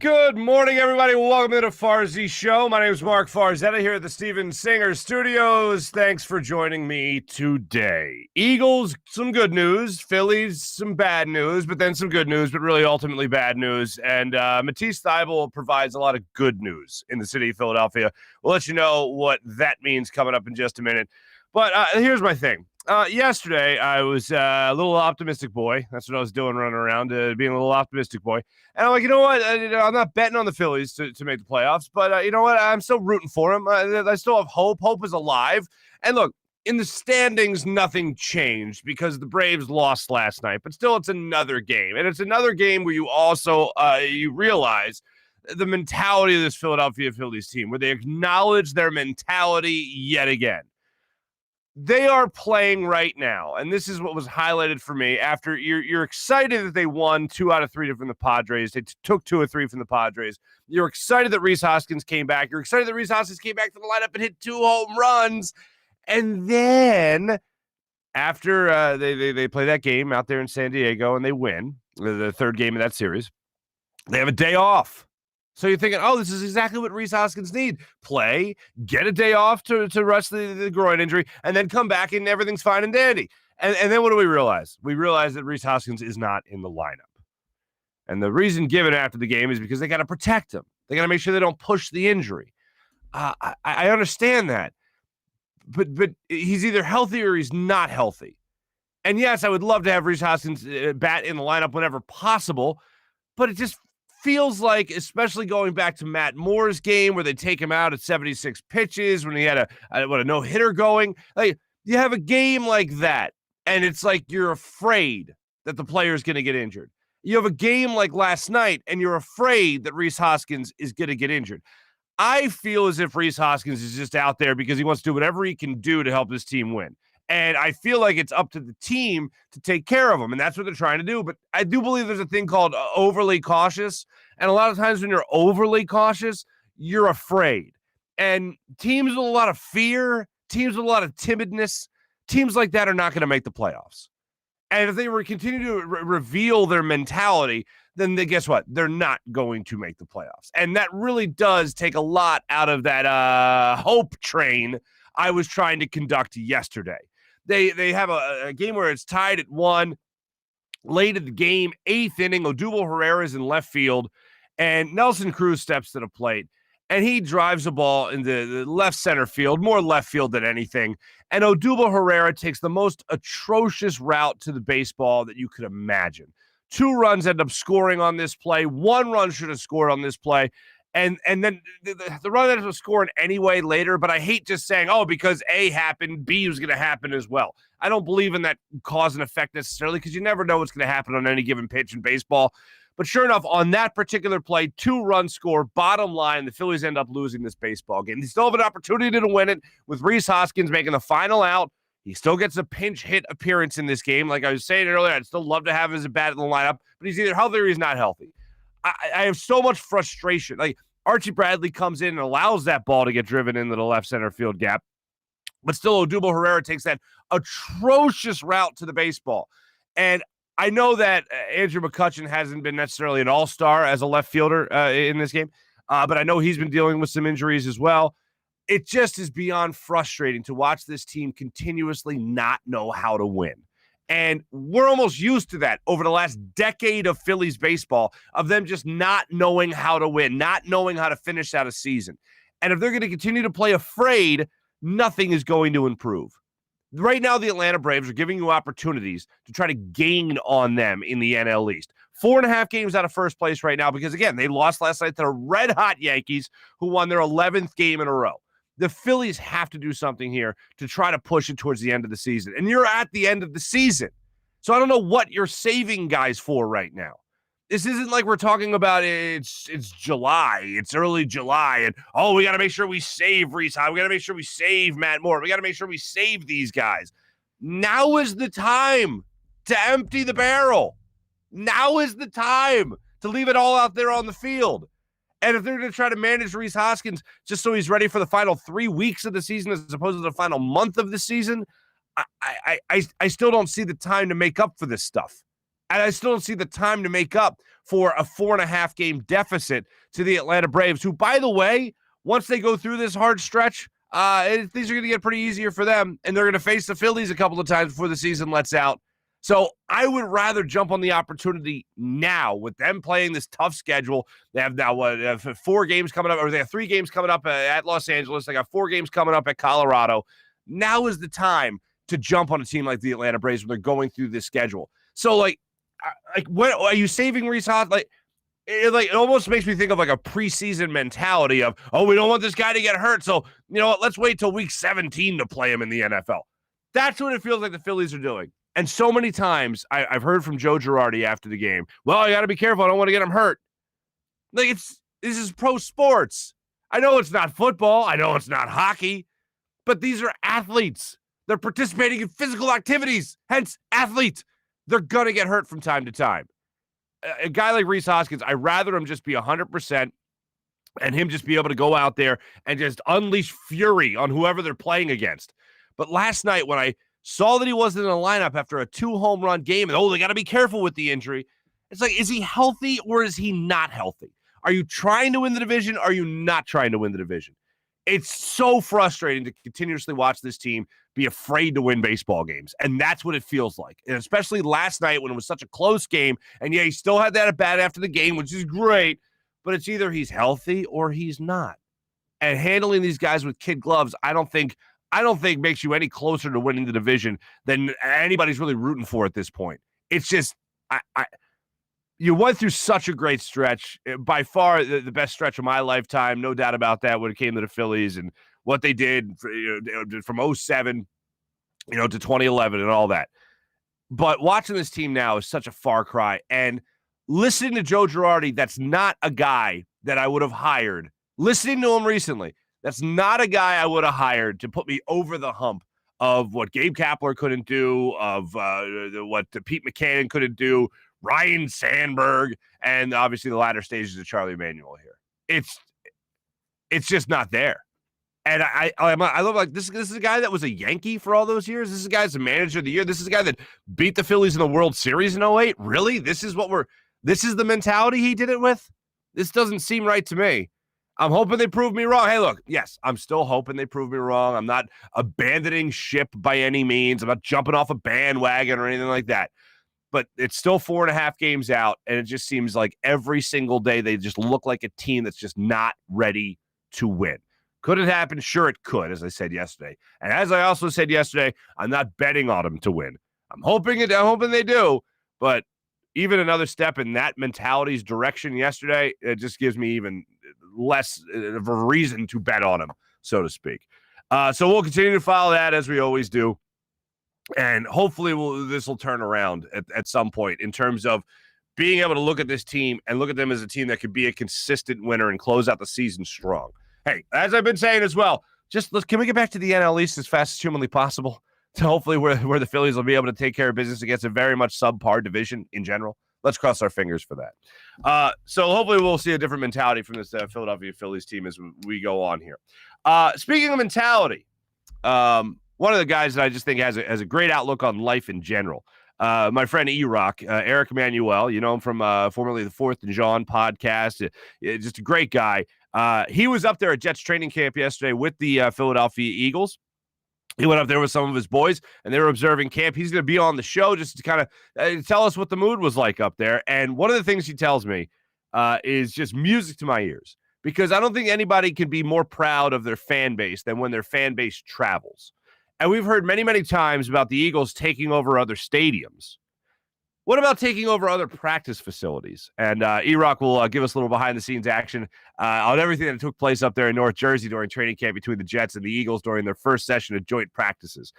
Good morning, everybody. Welcome to the Farzy Show. My name is Marc Farzetta here at the Steven Singer Studios. Thanks for joining me today. Eagles, some good news. Phillies, some bad news, but then some good news, but really ultimately bad news. And Matisse Thybulle provides a lot of good news in the city of Philadelphia. We'll let you know what that means coming up in just a minute. But here's my thing. Yesterday, I was a little optimistic boy. That's what I was doing, running around, being a little optimistic boy. And I'm like, you know what? I'm not betting on the Phillies to make the playoffs, but you know what? I'm still rooting for them. I still have hope. Hope is alive. And look, in the standings, nothing changed because the Braves lost last night. But still, it's another game. And it's another game where you also you realize the mentality of this Philadelphia Phillies team, where they acknowledge their mentality yet again. They are playing right now, and this is what was highlighted for me. After you're excited that they won 2 out of 3 from the Padres. They took 2 or 3 from the Padres. You're excited that Rhys Hoskins came back. You're excited that Rhys Hoskins came back to the lineup and hit 2 home runs. And then after they play that game out there in San Diego and they win, the third game of that series, they have a day off. So you're thinking, oh, this is exactly what Rhys Hoskins need. Play, get a day off to rest the groin injury, and then come back and everything's fine and dandy. And then what do we realize? We realize that Rhys Hoskins is not in the lineup. And the reason given after the game is because they got to protect him. They got to make sure they don't push the injury. I understand that. But he's either healthy or he's not healthy. And yes, I would love to have Rhys Hoskins bat in the lineup whenever possible, but it just feels like, especially going back to Matt Moore's game where they take him out at 76 pitches when he had a no-hitter going. Like, you have a game like that, and it's like you're afraid that the player's going to get injured. You have a game like last night, and you're afraid that Rhys Hoskins is going to get injured. I feel as if Rhys Hoskins is just out there because he wants to do whatever he can do to help his team win. And I feel like it's up to the team to take care of him, and that's what they're trying to do. But I do believe there's a thing called overly cautious, and a lot of times when you're overly cautious, you're afraid. And teams with a lot of fear, teams with a lot of timidness, teams like that are not going to make the playoffs. And if they were continue to reveal their mentality, then guess what? They're not going to make the playoffs. And that really does take a lot out of that hope train I was trying to conduct yesterday. They have a game where it's tied at 1. Late in the game, 8th inning, Odubel Herrera is in left field, and Nelson Cruz steps to the plate, and he drives a ball in the left center field, more left field than anything. And Odubel Herrera takes the most atrocious route to the baseball that you could imagine. 2 runs end up scoring on this play. 1 run should have scored on this play. And then the run ended up scoring anyway later, but I hate just saying, oh, because A happened, B was going to happen as well. I don't believe in that cause and effect necessarily because you never know what's going to happen on any given pitch in baseball. But sure enough, on that particular play, 2 runs score, bottom line, the Phillies end up losing this baseball game. They still have an opportunity to win it with Rhys Hoskins making the final out. He still gets a pinch hit appearance in this game. Like I was saying earlier, I'd still love to have his bat in the lineup, but he's either healthy or he's not healthy. I have so much frustration. Like, Archie Bradley comes in and allows that ball to get driven into the left center field gap. But still, Odubel Herrera takes that atrocious route to the baseball. And I know that Andrew McCutchen hasn't been necessarily an all-star as a left fielder in this game, but I know he's been dealing with some injuries as well. It just is beyond frustrating to watch this team continuously not know how to win. And we're almost used to that over the last decade of Phillies baseball, of them just not knowing how to win, not knowing how to finish out a season. And if they're going to continue to play afraid, nothing is going to improve. Right now, the Atlanta Braves are giving you opportunities to try to gain on them in the NL East. 4.5 games out of first place right now because, again, they lost last night to the red-hot Yankees, who won their 11th game in a row. The Phillies have to do something here to try to push it towards the end of the season. And you're at the end of the season. So I don't know what you're saving guys for right now. This isn't like we're talking about it's July. It's early July. And, oh, we got to make sure we save Rhys. We got to make sure we save Matt Moore. We got to make sure we save these guys. Now is the time to empty the barrel. Now is the time to leave it all out there on the field. And if they're going to try to manage Rhys Hoskins just so he's ready for the final 3 weeks of the season as opposed to the final month of the season, I still don't see the time to make up for this stuff. And I still don't see the time to make up for a 4.5 game deficit to the Atlanta Braves, who, by the way, once they go through this hard stretch, things are going to get pretty easier for them, and they're going to face the Phillies a couple of times before the season lets out. So I would rather jump on the opportunity now with them playing this tough schedule. They have now 4 games coming up, or they have 3 games coming up at Los Angeles. They got 4 games coming up at Colorado. Now is the time to jump on a team like the Atlanta Braves when they're going through this schedule. So, what are you saving Rhys Hoskins? It almost makes me think of like a preseason mentality of, oh, we don't want this guy to get hurt, so you know what? Let's wait till week 17 to play him in the NFL. That's what it feels like the Phillies are doing. And so many times I've heard from Joe Girardi after the game, well, I got to be careful. I don't want to get him hurt. This is pro sports. I know it's not football. I know it's not hockey, but these are athletes. They're participating in physical activities, hence athletes. They're going to get hurt from time to time. A guy like Rhys Hoskins, I'd rather him just be 100% and him just be able to go out there and just unleash fury on whoever they're playing against. But last night when I saw that he wasn't in the lineup after a 2-home run game, and they got to be careful with the injury. It's like, is he healthy or is he not healthy? Are you trying to win the division? Or are you not trying to win the division? It's so frustrating to continuously watch this team be afraid to win baseball games. And that's what it feels like. And especially last night when it was such a close game. And yeah, he still had that at bat after the game, which is great. But it's either he's healthy or he's not. And handling these guys with kid gloves, I don't think makes you any closer to winning the division than anybody's really rooting for at this point. It's just, you went through such a great stretch, by far the best stretch of my lifetime, no doubt about that, when it came to the Phillies and what they did from 2007, to 2011 and all that. But watching this team now is such a far cry. And listening to Joe Girardi, that's not a guy that I would have hired. Listening to him recently, that's not a guy I would have hired to put me over the hump of what Gabe Kapler couldn't do, of what Pete Mackanin couldn't do, Ryan Sandberg, and obviously the latter stages of Charlie Manuel here. It's just not there. And I look like this is a guy that was a Yankee for all those years. This is a guy that's a manager of the year. This is a guy that beat the Phillies in the World Series in 2008. Really? This is the mentality he did it with? This doesn't seem right to me. I'm hoping they prove me wrong. Hey, look, yes, I'm still hoping they prove me wrong. I'm not abandoning ship by any means. I'm not jumping off a bandwagon or anything like that. But it's still 4.5 games out, and it just seems like every single day they just look like a team that's just not ready to win. Could it happen? Sure, it could, as I said yesterday. And as I also said yesterday, I'm not betting on them to win. I'm hoping they do, but even another step in that mentality's direction yesterday, it just gives me even less of a reason to bet on them, so to speak. So we'll continue to follow that as we always do. And hopefully this will turn around at some point in terms of being able to look at this team and look at them as a team that could be a consistent winner and close out the season strong. Hey, as I've been saying as well, can we get back to the NL East as fast as humanly possible to hopefully where the Phillies will be able to take care of business against a very much subpar division in general? Let's cross our fingers for that. So hopefully we'll see a different mentality from this Philadelphia Phillies team as we go on here. Speaking of mentality, one of the guys that I just think has a great outlook on life in general, my friend EROCK, Eric Emanuel, you know him from formerly the Fourth and John podcast, just a great guy. He was up there at Jets training camp yesterday with the Philadelphia Eagles. He went up there with some of his boys, and they were observing camp. He's going to be on the show just to kind of tell us what the mood was like up there. And one of the things he tells me is just music to my ears, because I don't think anybody can be more proud of their fan base than when their fan base travels. And we've heard many, many times about the Eagles taking over other stadiums. What about taking over other practice facilities? And EROCK will give us a little behind-the-scenes action on everything that took place up there in North Jersey during training camp between the Jets and the Eagles during their first session of joint practices.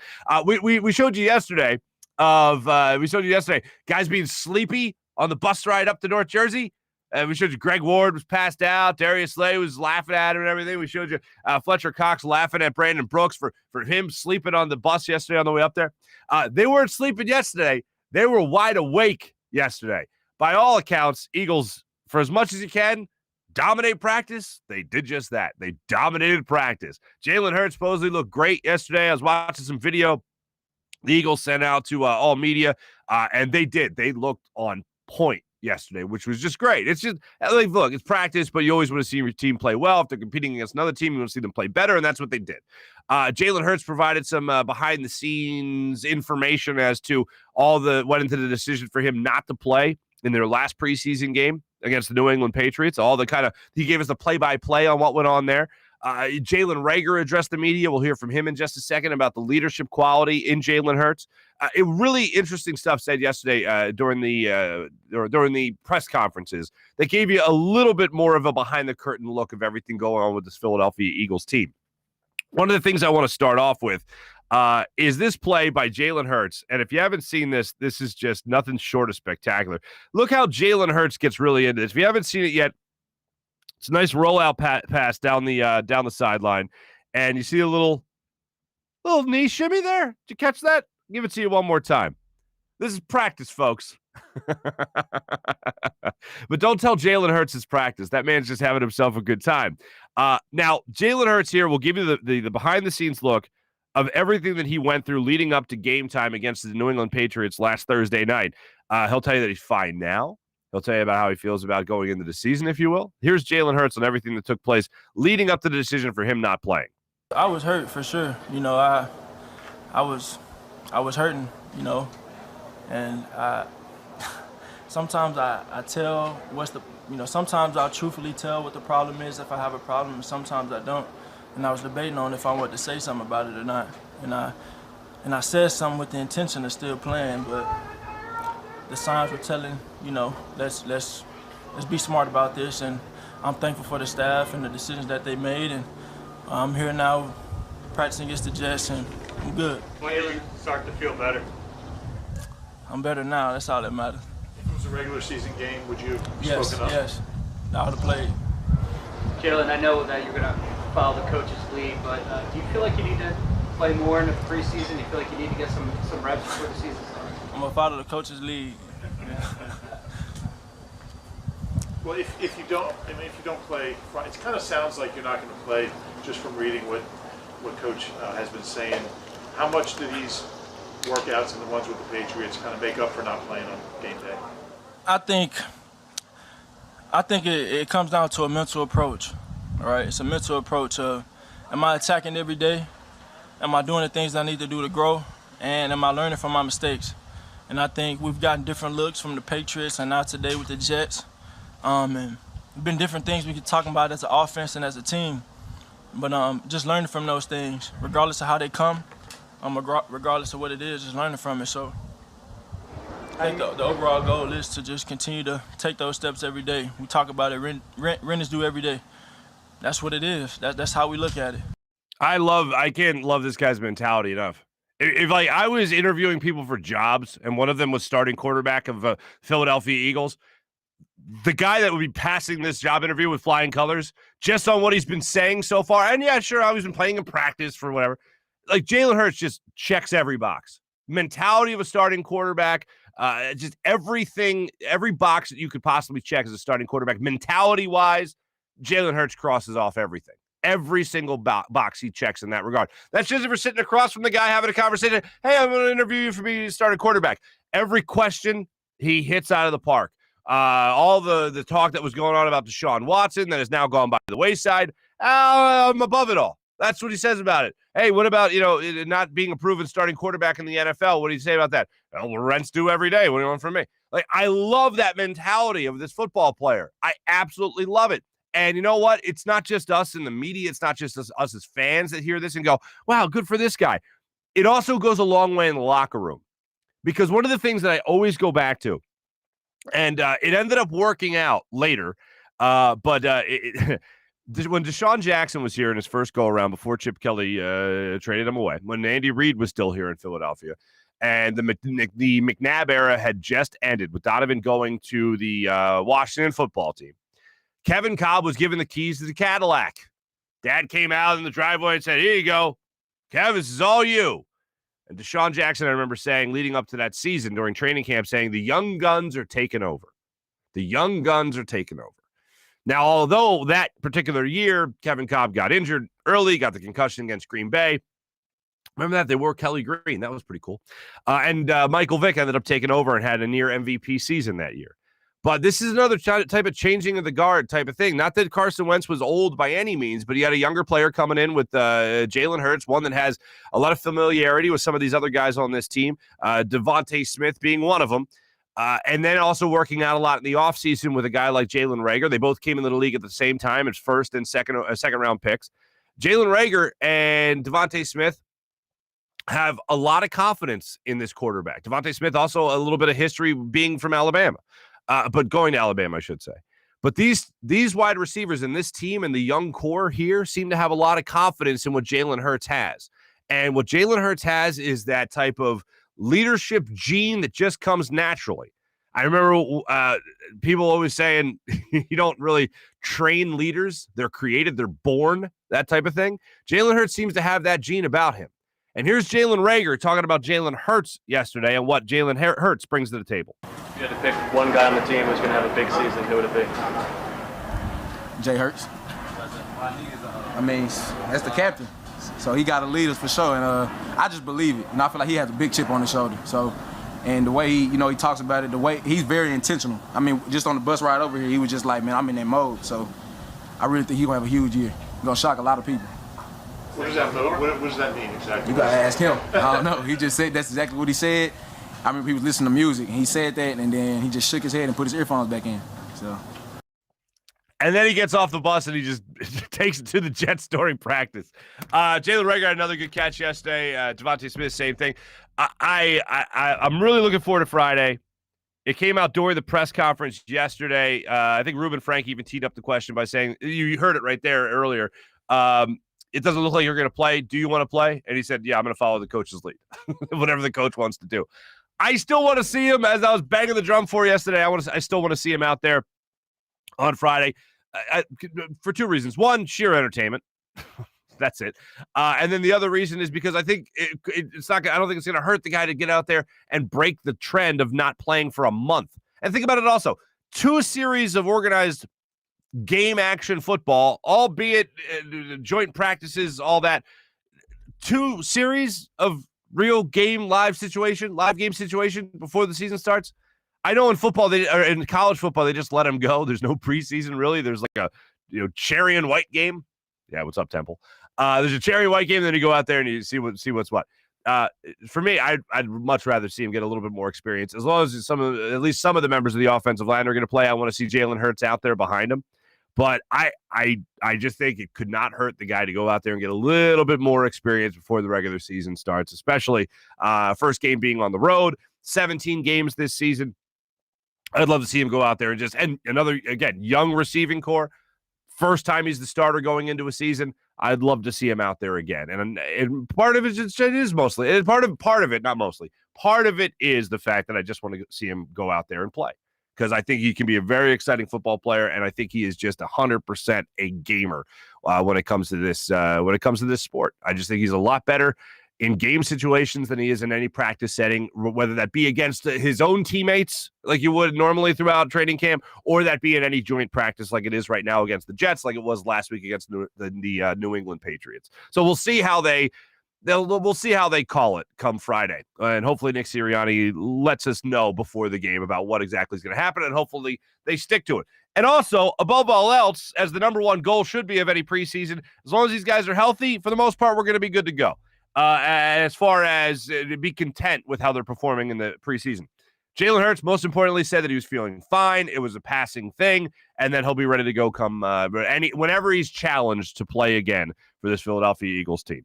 We showed you yesterday guys being sleepy on the bus ride up to North Jersey. We showed you Greg Ward was passed out. Darius Slay was laughing at him and everything. We showed you Fletcher Cox laughing at Brandon Brooks for him sleeping on the bus yesterday on the way up there. They weren't sleeping yesterday. They were wide awake yesterday. By all accounts, Eagles, for as much as you can, dominate practice. They did just that. They dominated practice. Jalen Hurts supposedly looked great yesterday. I was watching some video the Eagles sent out to all media. And they did. They looked on point yesterday, which was just great. It's just, like, look, it's practice, but you always want to see your team play well. If they're competing against another team, you want to see them play better, and that's what they did. Jalen Hurts provided some behind-the-scenes information as to went into the decision for him not to play in their last preseason game against the New England Patriots. He gave us the play-by-play on what went on there. Jalen Reagor addressed the media. We'll hear from him in just a second about the leadership quality in Jalen Hurts. It really interesting stuff said yesterday during the press conferences that gave you a little bit more of a behind-the-curtain look of everything going on with this Philadelphia Eagles team. One of the things I want to start off with is this play by Jalen Hurts. And if you haven't seen this, this is just nothing short of spectacular. Look how Jalen Hurts gets really into this. If you haven't seen it yet, it's a nice rollout pass down the sideline, and you see a little knee shimmy there. Did you catch that? Give it to you one more time. This is practice, folks. But don't tell Jalen Hurts it's practice. That man's just having himself a good time. Now, Jalen Hurts here will give you the behind-the-scenes look of everything that he went through leading up to game time against the New England Patriots last Thursday night. He'll tell you that he's fine now. He'll tell you about how he feels about going into the season, if you will. Here's Jalen Hurts on everything that took place leading up to the decision for him not playing. I was hurt for sure. I was hurting, and sometimes I tell sometimes I'll truthfully tell what the problem is if I have a problem, and sometimes I don't. And I was debating on if I wanted to say something about it or not. And I said something with the intention of still playing, but the signs were telling, let's be smart about this. And I'm thankful for the staff and the decisions that they made. And I'm here now practicing against the Jets, and I'm good. Jalen, start to feel better. I'm better now. That's all that matters. If it was a regular season game, would you have spoken up? Yes. I would have played. Jalen, I know that you're going to follow the coach's lead, but do you feel like you need to play more in the preseason? Do you feel like you need to get some reps before the season starts? I'm going to follow the coach's lead. Well, if you don't play, it kind of sounds like you're not going to play just from reading what Coach has been saying. How much do these workouts and the ones with the Patriots kind of make up for not playing on game day? I think it comes down to a mental approach. All right, it's a mental approach of, am I attacking every day? Am I doing the things I need to do to grow? And am I learning from my mistakes? And I think we've gotten different looks from the Patriots and now today with the Jets. And been different things we could talk about as an offense and as a team. But just learning from those things, regardless of how they come, regardless of what it is, just learning from it. So I think the overall goal is to just continue to take those steps every day. We talk about it, rent is due every day. That's what it is. That's how we look at it. I can't love this guy's mentality enough. If like I was interviewing people for jobs and one of them was starting quarterback of Philadelphia Eagles, the guy that would be passing this job interview with flying colors just on what he's been saying so far, and yeah, sure, he's been playing in practice for whatever. Like Jalen Hurts just checks every box. Mentality of a starting quarterback, just everything, every box that you could possibly check as a starting quarterback. Mentality-wise, Jalen Hurts crosses off everything. Every single box he checks in that regard. That's just if we're sitting across from the guy having a conversation. Hey, I'm going to interview you for being a starting quarterback. Every question he hits out of the park. All the talk that was going on about Deshaun Watson that has now gone by the wayside. I'm above it all. That's what he says about it. Hey, what about, not being a proven starting quarterback in the NFL? What do you say about that? Well, rent's due every day. What do you want from me? Like, I love that mentality of this football player. I absolutely love it. And you know what? It's not just us in the media. It's not just us as fans that hear this and go, wow, good for this guy. It also goes a long way in the locker room. Because one of the things that I always go back to, and it ended up working out later, but when Deshaun Jackson was here in his first go-around before Chip Kelly traded him away, when Andy Reid was still here in Philadelphia, and the McNabb era had just ended with Donovan going to the Washington football team, Kevin Kolb was given the keys to the Cadillac. Dad came out in the driveway and said, here you go. Kev, this is all you. And Deshaun Jackson, I remember saying, leading up to that season during training camp, saying, the young guns are taking over. The young guns are taking over. Now, although that particular year, Kevin Kolb got injured early, got the concussion against Green Bay, Remember that? They wore Kelly Green. That was pretty cool. And Michael Vick ended up taking over and had a near MVP season that year. But this is another type of changing of the guard type of thing. Not that Carson Wentz was old by any means, but he had a younger player coming in with Jalen Hurts, one that has a lot of familiarity with some of these other guys on this team, Devontae Smith being one of them. And then also working out a lot in the offseason with a guy like Jalen Reagor. They both came into the league at the same time as first and second round picks. Jalen Reagor and Devontae Smith have a lot of confidence in this quarterback. Devontae Smith also a little bit of history being from Alabama. But going to Alabama, I should say. But these wide receivers in this team and the young core here seem to have a lot of confidence in what Jalen Hurts has. And what Jalen Hurts has is that type of leadership gene that just comes naturally. I remember people always saying you don't really train leaders. They're created. They're born, that type of thing. Jalen Hurts seems to have that gene about him. And here's Jalen Reagor talking about Jalen Hurts yesterday and what Jalen Hurts brings to the table. If you had to pick one guy on the team who's going to have a big season, who would it be? Jay Hurts. I mean, that's the captain. So he got to lead us for sure. And I just believe it. And I feel like he has a big chip on his shoulder. So, and the way he talks about it, the way he's very intentional. I mean, just on the bus ride over here, he was just like, man, I'm in that mode. So I really think he's going to have a huge year. He's going to shock a lot of people. What does that mean exactly? You gotta ask him. I don't know. He just said that's exactly what he said. I remember he was listening to music and he said that, and then he just shook his head and put his earphones back in. So. And then he gets off the bus and he just takes it to the Jets during practice. Jalen Reagor had another good catch yesterday. Devontae Smith, same thing. I'm really looking forward to Friday. It came out during the press conference yesterday. I think Reuben Frank even teed up the question by saying, you heard it right there earlier. It doesn't look like you're going to play. Do you want to play? And he said, yeah, I'm going to follow the coach's lead, whatever the coach wants to do. I still want to see him, as I was banging the drum for yesterday. I still want to see him out there on Friday for two reasons. One, sheer entertainment. That's it. And then the other reason is because I think it's not. I don't think it's going to hurt the guy to get out there and break the trend of not playing for a month. And think about it also. 2 series of organized game action football, albeit joint practices, all that. 2 series of real game live game situation before the season starts. I know in football, in college football, they just let them go. There's no preseason really. There's like a cherry and white game. Yeah, what's up, Temple? There's a cherry and white game, then you go out there and you see what's what. For me, I'd much rather see him get a little bit more experience. As long as at least some of the members of the offensive line are going to play, I want to see Jalen Hurts out there behind him. But I just think it could not hurt the guy to go out there and get a little bit more experience before the regular season starts, especially first game being on the road, 17 games this season. I'd love to see him go out there and another, again, young receiving core. First time he's the starter going into a season. I'd love to see him out there again. And part of it is mostly, part of it, not mostly. Part of it is the fact that I just want to see him go out there and play. Because I think he can be a very exciting football player, and I think he is just 100% a gamer when it comes to this. When it comes to this sport, I just think he's a lot better in game situations than he is in any practice setting, whether that be against his own teammates, like you would normally throughout training camp, or that be in any joint practice like it is right now against the Jets, like it was last week against the New England Patriots. So we'll see how we'll see how they call it come Friday. And hopefully Nick Sirianni lets us know before the game about what exactly is going to happen, and hopefully they stick to it. And also, above all else, as the number one goal should be of any preseason, as long as these guys are healthy, for the most part, we're going to be good to go. As far as to be content with how they're performing in the preseason. Jalen Hurts, most importantly, said that he was feeling fine. It was a passing thing, and then he'll be ready to go come whenever he's challenged to play again for this Philadelphia Eagles team.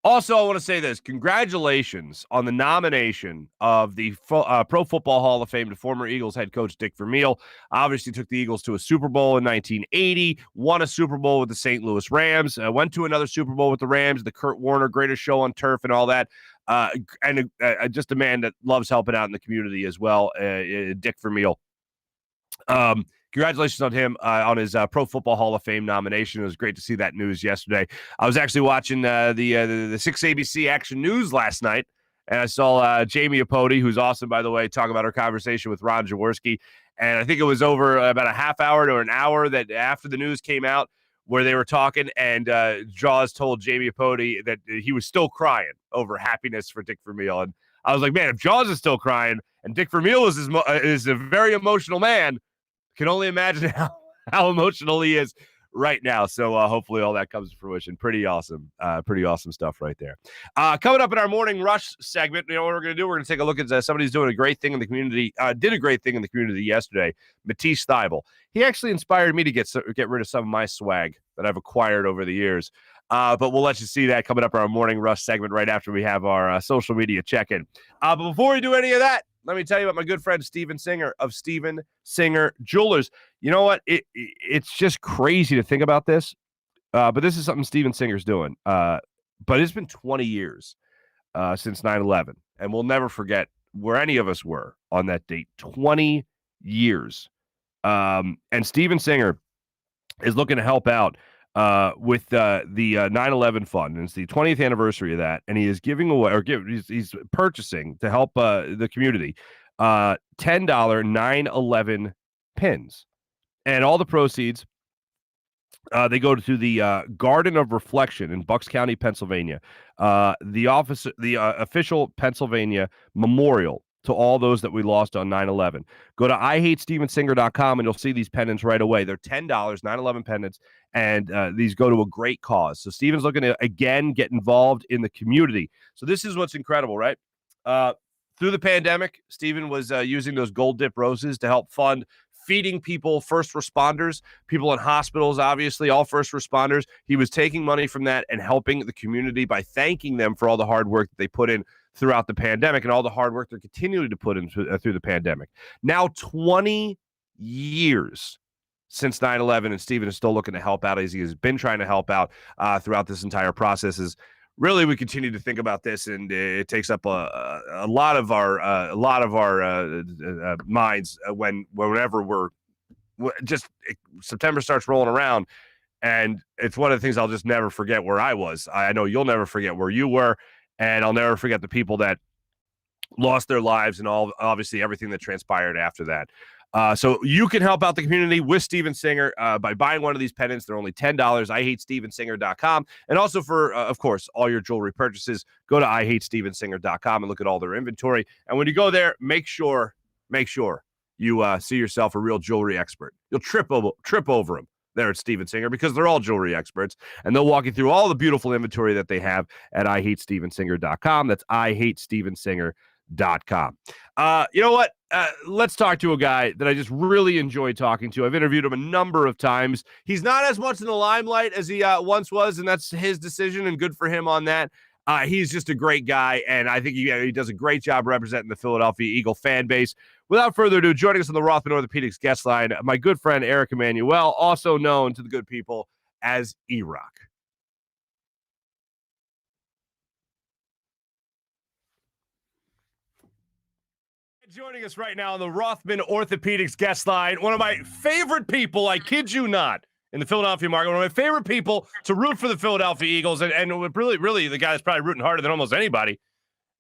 Also, I want to say this. Congratulations on the nomination of the Pro Football Hall of Fame to former Eagles head coach Dick Vermeil. Obviously took the Eagles to a Super Bowl in 1980, won a Super Bowl with the St. Louis Rams, went to another Super Bowl with the Rams, the Kurt Warner Greatest Show on Turf and all that. And just a man that loves helping out in the community as well, Dick Vermeil. Congratulations on him on his Pro Football Hall of Fame nomination. It was great to see that news yesterday. I was actually watching the 6 ABC Action News last night, and I saw Jamie Apodi, who's awesome, by the way, talk about her conversation with Ron Jaworski. And I think it was over about a half hour to an hour that after the news came out where they were talking, and Jaws told Jamie Apodi that he was still crying over happiness for Dick Vermeil. And I was like, man, if Jaws is still crying and Dick Vermeil is a very emotional man, can only imagine how emotional he is right now. So hopefully all that comes to fruition. Pretty awesome stuff right there. Coming up in our morning rush segment, you know what we're going to do? We're going to take a look at somebody who's doing a great thing in the community, did a great thing in the community yesterday, Matisse Thibel. He actually inspired me to get rid of some of my swag that I've acquired over the years. But we'll let you see that coming up in our morning rush segment right after we have our social media check-in. But before we do any of that, let me tell you about my good friend Steven Singer of Steven Singer Jewelers. You know what? It's just crazy to think about this, but this is something Steven Singer's doing. But it's been 20 years since 9/11, and we'll never forget where any of us were on that date. 20 years. And Steven Singer is looking to help out with the 9/11 fund, and it's the 20th anniversary of that, and he is giving away, or he's purchasing to help the community $10 9/11 pins, and all the proceeds they go to the Garden of Reflection in Bucks County, Pennsylvania, the official Pennsylvania memorial to all those that we lost on 9/11. Go to IHateStevenSinger.com and you'll see these pendants right away. They're $10, 9/11 pendants, and these go to a great cause. So Steven's looking to, again, get involved in the community. So this is what's incredible, right? Through the pandemic, Steven was using those gold dip roses to help fund feeding people, first responders, people in hospitals, obviously, all first responders. He was taking money from that and helping the community by thanking them for all the hard work that they put in throughout the pandemic and all the hard work they're continuing to put in through the pandemic. Now 20 years since 9/11, and Steven is still looking to help out, as he has been trying to help out throughout this entire process. Is really, we continue to think about this, and it takes up a lot of our minds whenever September starts rolling around, and it's one of the things I'll just never forget where I was. I know you'll never forget where you were, and I'll never forget the people that lost their lives and obviously everything that transpired after that. So you can help out the community with Steven Singer by buying one of these pendants. They're only $10. IHateStevenSinger.com. And also for, of course, all your jewelry purchases, go to IHateStevenSinger.com and look at all their inventory. And when you go there, make sure you see yourself a real jewelry expert. You'll trip over them there at Steven Singer, because they're all jewelry experts, and they'll walk you through all the beautiful inventory that they have at IHateStevenSinger.com. That's IHateStevenSinger.com. You know what? Let's talk to a guy that I just really enjoy talking to. I've interviewed him a number of times. He's not as much in the limelight as he once was, and that's his decision, and good for him on that. He's just a great guy, and I think he does a great job representing the Philadelphia Eagle fan base. Without further ado, joining us on the Rothman Orthopaedics guest line, my good friend Eric Emanuel, also known to the good people as EROCK. Joining us right now on the Rothman Orthopaedics guest line, one of my favorite people, I kid you not, in the Philadelphia market, one of my favorite people to root for the Philadelphia Eagles, and really the guy that's probably rooting harder than almost anybody,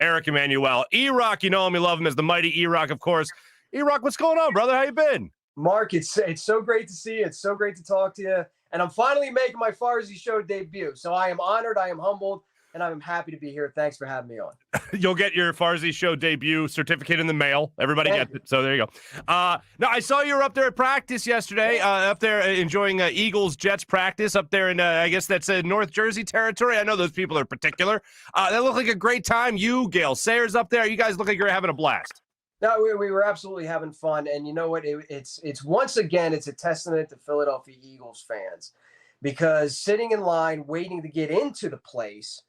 Eric Emanuel. EROCK, you know him, you love him as the mighty EROCK, of course. EROCK, what's going on, brother? How you been? Mark, it's so great to see you. It's so great to talk to you. And I'm finally making my Farzy show debut. So I am honored, I am humbled, and I'm happy to be here. Thanks for having me on. You'll get your Farzy show debut certificate in the mail. Everybody gets it. So there you go. Now, I saw you were up there at practice yesterday, up there enjoying Eagles-Jets practice up there in, I guess that's North Jersey territory. I know those people are particular. That looked like a great time. You, Gail Sayers up there. You guys look like you're having a blast. No, we were absolutely having fun. And you know what? It's once again, it's a testament to Philadelphia Eagles fans, because sitting in line waiting to get into the place,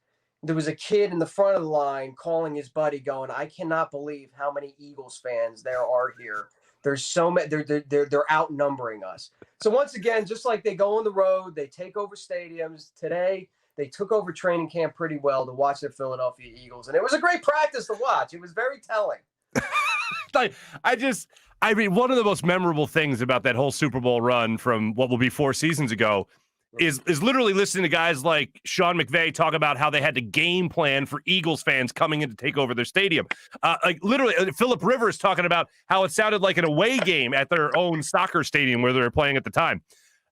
there was a kid in the front of the line calling his buddy going, I cannot believe how many Eagles fans there are here. There's so many, they're outnumbering us. So once again, just like they go on the road, they take over stadiums. Today, they took over training camp pretty well to watch the Philadelphia Eagles. And it was a great practice to watch. It was very telling. I mean, one of the most memorable things about that whole Super Bowl run from what will be 4 seasons ago is literally listening to guys like Sean McVay talk about how they had to game plan for Eagles fans coming in to take over their stadium. Like literally, Phillip Rivers talking about how it sounded like an away game at their own soccer stadium where they were playing at the time.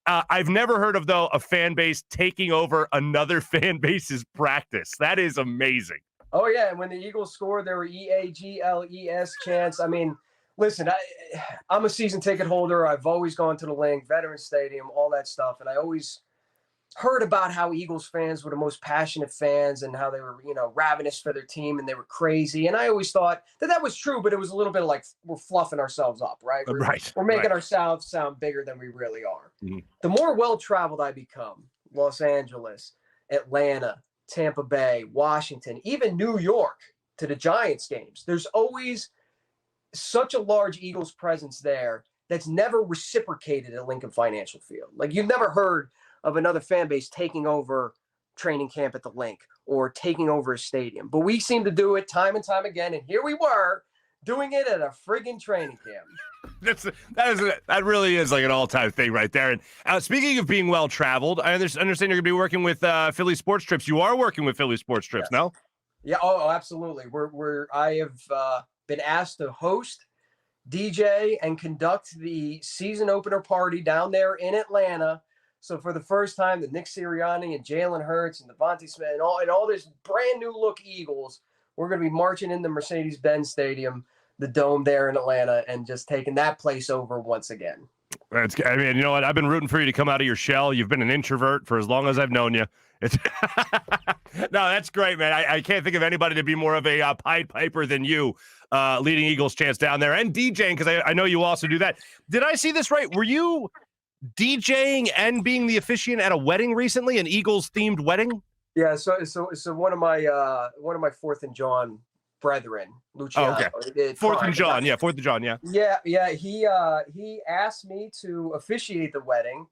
I've never heard of, though, a fan base taking over another fan base's practice. That is amazing. Oh, yeah. And when the Eagles scored, there were EAGLES chants. I mean, listen, I'm a season ticket holder. I've always gone to the Link, Veterans Stadium, all that stuff. And I always heard about how Eagles fans were the most passionate fans and how they were, ravenous for their team and they were crazy. And I always thought that was true, but it was a little bit like we're fluffing ourselves up, right? We're making ourselves sound bigger than we really are. Mm-hmm. The more well-traveled I become, Los Angeles, Atlanta, Tampa Bay, Washington, even New York to the Giants games, there's always such a large Eagles presence there that's never reciprocated at Lincoln Financial Field. Like, you've never heard of another fan base taking over training camp at the Link or taking over a stadium. But we seem to do it time and time again, and here we were doing it at a friggin' training camp. That really is like an all-time thing right there. And speaking of being well-traveled, I understand you're going to be working with Philly Sports Trips. You are working with Philly Sports Trips, yes. No? Yeah, oh, absolutely. I have been asked to host, DJ, and conduct the season opener party down there in Atlanta. So for the first time, the Nick Sirianni and Jalen Hurts and Devontae Smith and all this brand new look Eagles, we're going to be marching into Mercedes-Benz Stadium, the Dome there in Atlanta, and just taking that place over once again. I mean, you know what? I've been rooting for you to come out of your shell. You've been an introvert for as long as I've known you. No, that's great, man. I can't think of anybody to be more of a Pied Piper than you, leading Eagles chants down there and DJing, because I know you also do that. Did I see this right? Were you DJing and being the officiant at a wedding recently, an Eagles themed wedding? Yeah, so one of my 4th and John brethren, Luciano. Oh, okay. 4th and John, yeah, 4th and John, yeah. Yeah. He asked me to officiate the wedding,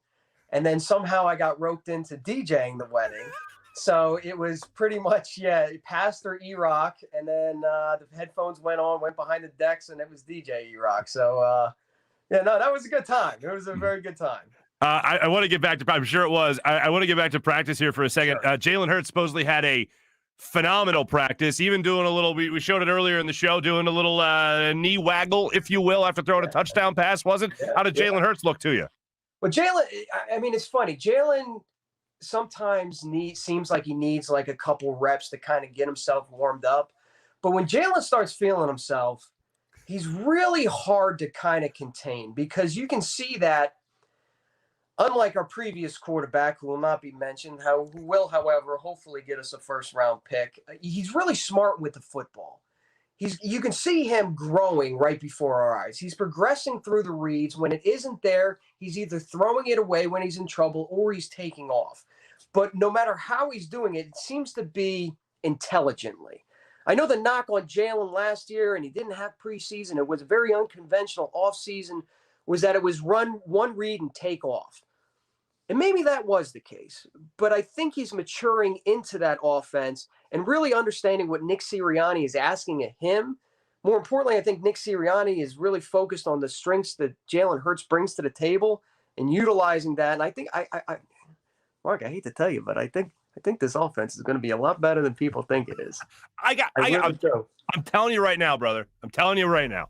and then somehow I got roped into DJing the wedding. So it was pretty much, Pastor EROCK, and then the headphones went behind the decks, and it was DJ EROCK. So that was a good time. It was a very good time. I want to get back to, I'm sure it was. I want to get back to practice here for a second. Sure. Jalen Hurts supposedly had a phenomenal practice, even doing a little, we showed it earlier in the show, doing a little knee waggle, if you will, after throwing a touchdown pass, wasn't? How did Jalen Hurts look to you? Well, Jalen, I mean, it's funny. Jalen sometimes seems like he needs like a couple reps to kind of get himself warmed up. But when Jalen starts feeling himself, he's really hard to kind of contain, because you can see that, unlike our previous quarterback, who will not be mentioned, who will, however, hopefully get us a first-round pick, he's really smart with the football. You can see him growing right before our eyes. He's progressing through the reads. When it isn't there, he's either throwing it away when he's in trouble or he's taking off. But no matter how he's doing it, it seems to be intelligently. I know the knock on Jalen last year, and he didn't have preseason, it was a very unconventional offseason, was that it was run one read and take off. And maybe that was the case, but I think he's maturing into that offense and really understanding what Nick Sirianni is asking of him. More importantly, I think Nick Sirianni is really focused on the strengths that Jalen Hurts brings to the table and utilizing that. And I think, Mark, I hate to tell you, but I think this offense is going to be a lot better than people think it is. I'm telling you right now, brother. I'm telling you right now.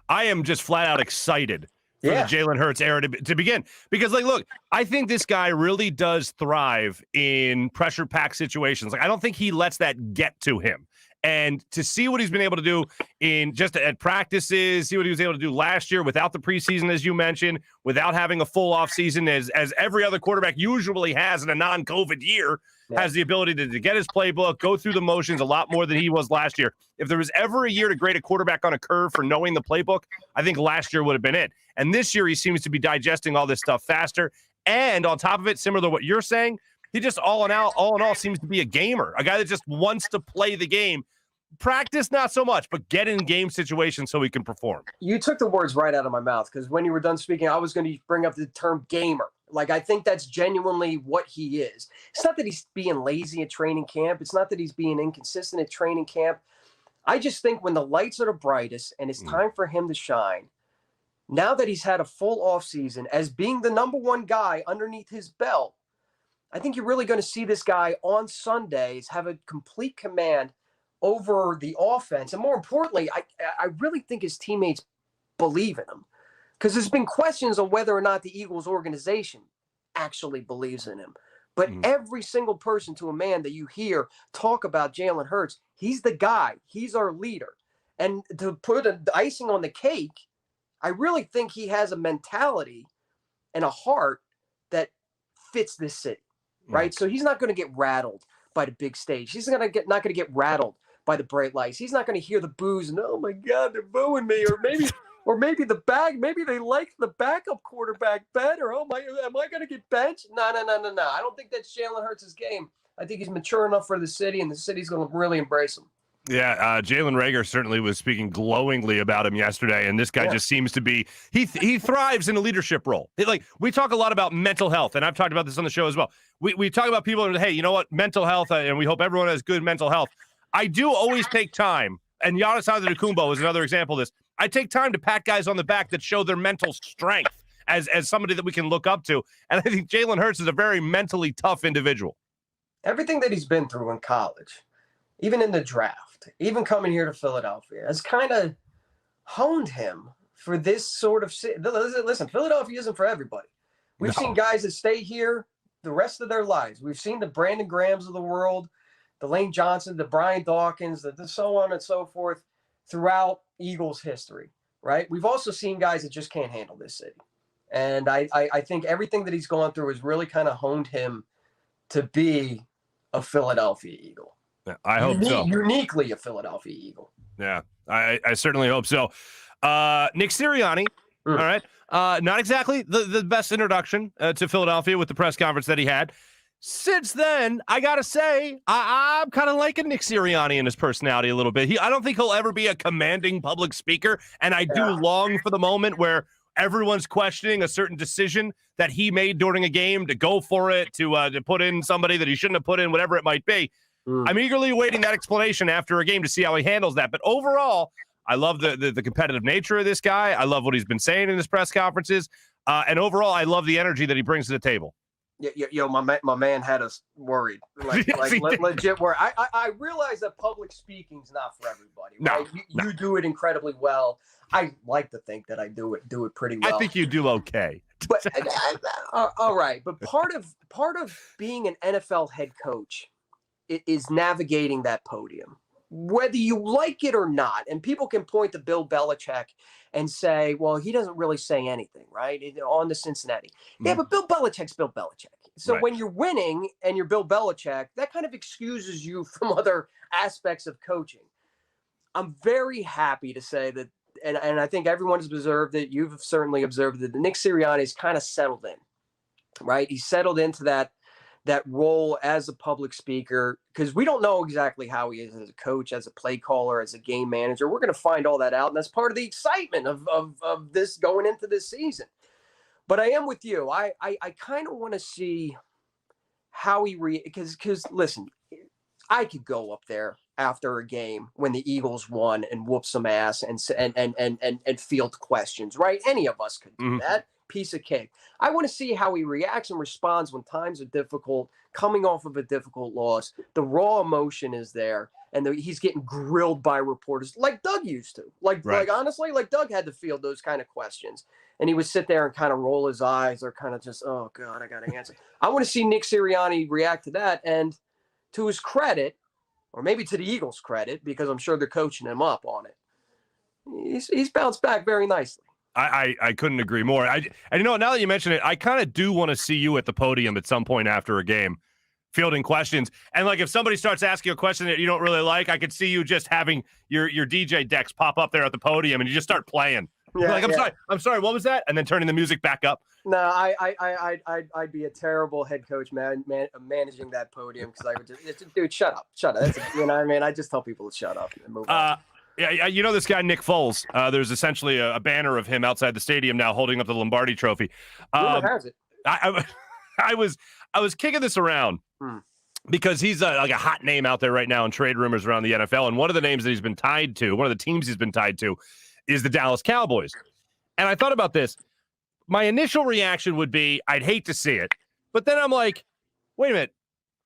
I am just flat out excited for the Jalen Hurts era to begin. Because, look, I think this guy really does thrive in pressure-packed situations. I don't think he lets that get to him. And to see what he's been able to do in just at practices, see what he was able to do last year without the preseason, as you mentioned, without having a full offseason, as every other quarterback usually has in a non-COVID year, has the ability to get his playbook, go through the motions a lot more than he was last year. If there was ever a year to grade a quarterback on a curve for knowing the playbook, I think last year would have been it. And this year he seems to be digesting all this stuff faster. And on top of it, similar to what you're saying, he just all in all seems to be a gamer, a guy that just wants to play the game. Practice, not so much, but get in game situations so he can perform. You took the words right out of my mouth, because when you were done speaking, I was going to bring up the term gamer. I think that's genuinely what he is. It's not that he's being lazy at training camp. It's not that he's being inconsistent at training camp. I just think when the lights are the brightest and it's time for him to shine, now that he's had a full offseason as being the number one guy underneath his belt, I think you're really going to see this guy on Sundays have a complete command over the offense. And more importantly, I really think his teammates believe in him, because there's been questions on whether or not the Eagles organization actually believes in him. But every single person to a man that you hear talk about Jalen Hurts, he's the guy. He's our leader. And to put the icing on the cake, I really think he has a mentality and a heart that fits this city, right? So he's not going to get rattled by the big stage. He's not going to get rattled by the bright lights. He's not going to hear the boos and, oh my God, they're booing me, or maybe maybe they like the backup quarterback better. Oh my, am I going to get benched? No. I don't think that's Jalen Hurts' game. I think he's mature enough for the city, and the city's going to really embrace him. Yeah, Jalen Reagor certainly was speaking glowingly about him yesterday, and this guy just seems to be he thrives in a leadership role. Like, we talk a lot about mental health, and I've talked about this on the show as well. We talk about people, and hey, you know what, mental health, and we hope everyone has good mental health. I do always take time, and Giannis Antetokounmpo is another example of this. I take time to pat guys on the back that show their mental strength as somebody that we can look up to, and I think Jalen Hurts is a very mentally tough individual. Everything that he's been through in college, even in the draft, even coming here to Philadelphia, has kind of honed him for this sort of – listen, Philadelphia isn't for everybody. We've seen guys that stay here the rest of their lives. We've seen the Brandon Grahams of the world, the Lane Johnson, the Brian Dawkins, the so on and so forth throughout Eagles history, right? We've also seen guys that just can't handle this city. And I think everything that he's gone through has really kind of honed him to be a Philadelphia Eagle. I hope so. Uniquely a Philadelphia Eagle. Yeah, I certainly hope so. Nick Sirianni, all right. Not exactly the best introduction to Philadelphia with the press conference that he had. Since then, I got to say, I'm kind of liking Nick Sirianni and his personality a little bit. I don't think he'll ever be a commanding public speaker, and I do long for the moment where everyone's questioning a certain decision that he made during a game to go for it, to put in somebody that he shouldn't have put in, whatever it might be. I'm eagerly awaiting that explanation after a game to see how he handles that. But overall, I love the competitive nature of this guy. I love what he's been saying in his press conferences. And overall, I love the energy that he brings to the table. Yo, my man had us worried, legit worried. I realize that public speaking's not for everybody. Right? You do it incredibly well. I like to think that I do it pretty well. I think you do okay. But all right. But part of being an NFL head coach is navigating that podium, whether you like it or not. And people can point to Bill Belichick and say, well, he doesn't really say anything, right? On the Cincinnati. Yeah, but Bill Belichick's Bill Belichick. So when you're winning and you're Bill Belichick, that kind of excuses you from other aspects of coaching. I'm very happy to say that, and I think everyone's observed it, you've certainly observed that Nick Sirianni's kind of settled in, right? He's settled into that role as a public speaker, because we don't know exactly how he is as a coach, as a play caller, as a game manager. We're going to find all that out, and that's part of the excitement of this going into this season. But I am with you. I kind of want to see how he because listen, I could go up there after a game when the Eagles won and whoop some ass and field questions, right? Any of us could do that. Piece of cake. I want to see how he reacts and responds when times are difficult, coming off of a difficult loss. The raw emotion is there, and he's getting grilled by reporters like Doug used to. Like honestly, like Doug had to field those kind of questions, and he would sit there and kind of roll his eyes or kind of just, oh God, I got to answer. I want to see Nick Sirianni react to that, and to his credit, or maybe to the Eagles' credit, because I'm sure they're coaching him up on it. He's bounced back very nicely. I couldn't agree more. And you know, now that you mention it, I kind of do want to see you at the podium at some point after a game, fielding questions. And like, if somebody starts asking a question that you don't really like, I could see you just having your DJ decks pop up there at the podium and you just start playing. Yeah, like, I'm sorry, what was that? And then turning the music back up. No, I'd be a terrible head coach managing that podium, because I would just, dude, shut up. That's, you know what I mean? I just tell people to shut up and move on. Yeah, you know this guy, Nick Foles. There's essentially a banner of him outside the stadium now holding up the Lombardi Trophy. Rumor has it. I was kicking this around because he's like a hot name out there right now in trade rumors around the NFL. And one of the names that he's been tied to, one of the teams he's been tied to, is the Dallas Cowboys. And I thought about this. My initial reaction would be, I'd hate to see it. But then I'm like, wait a minute.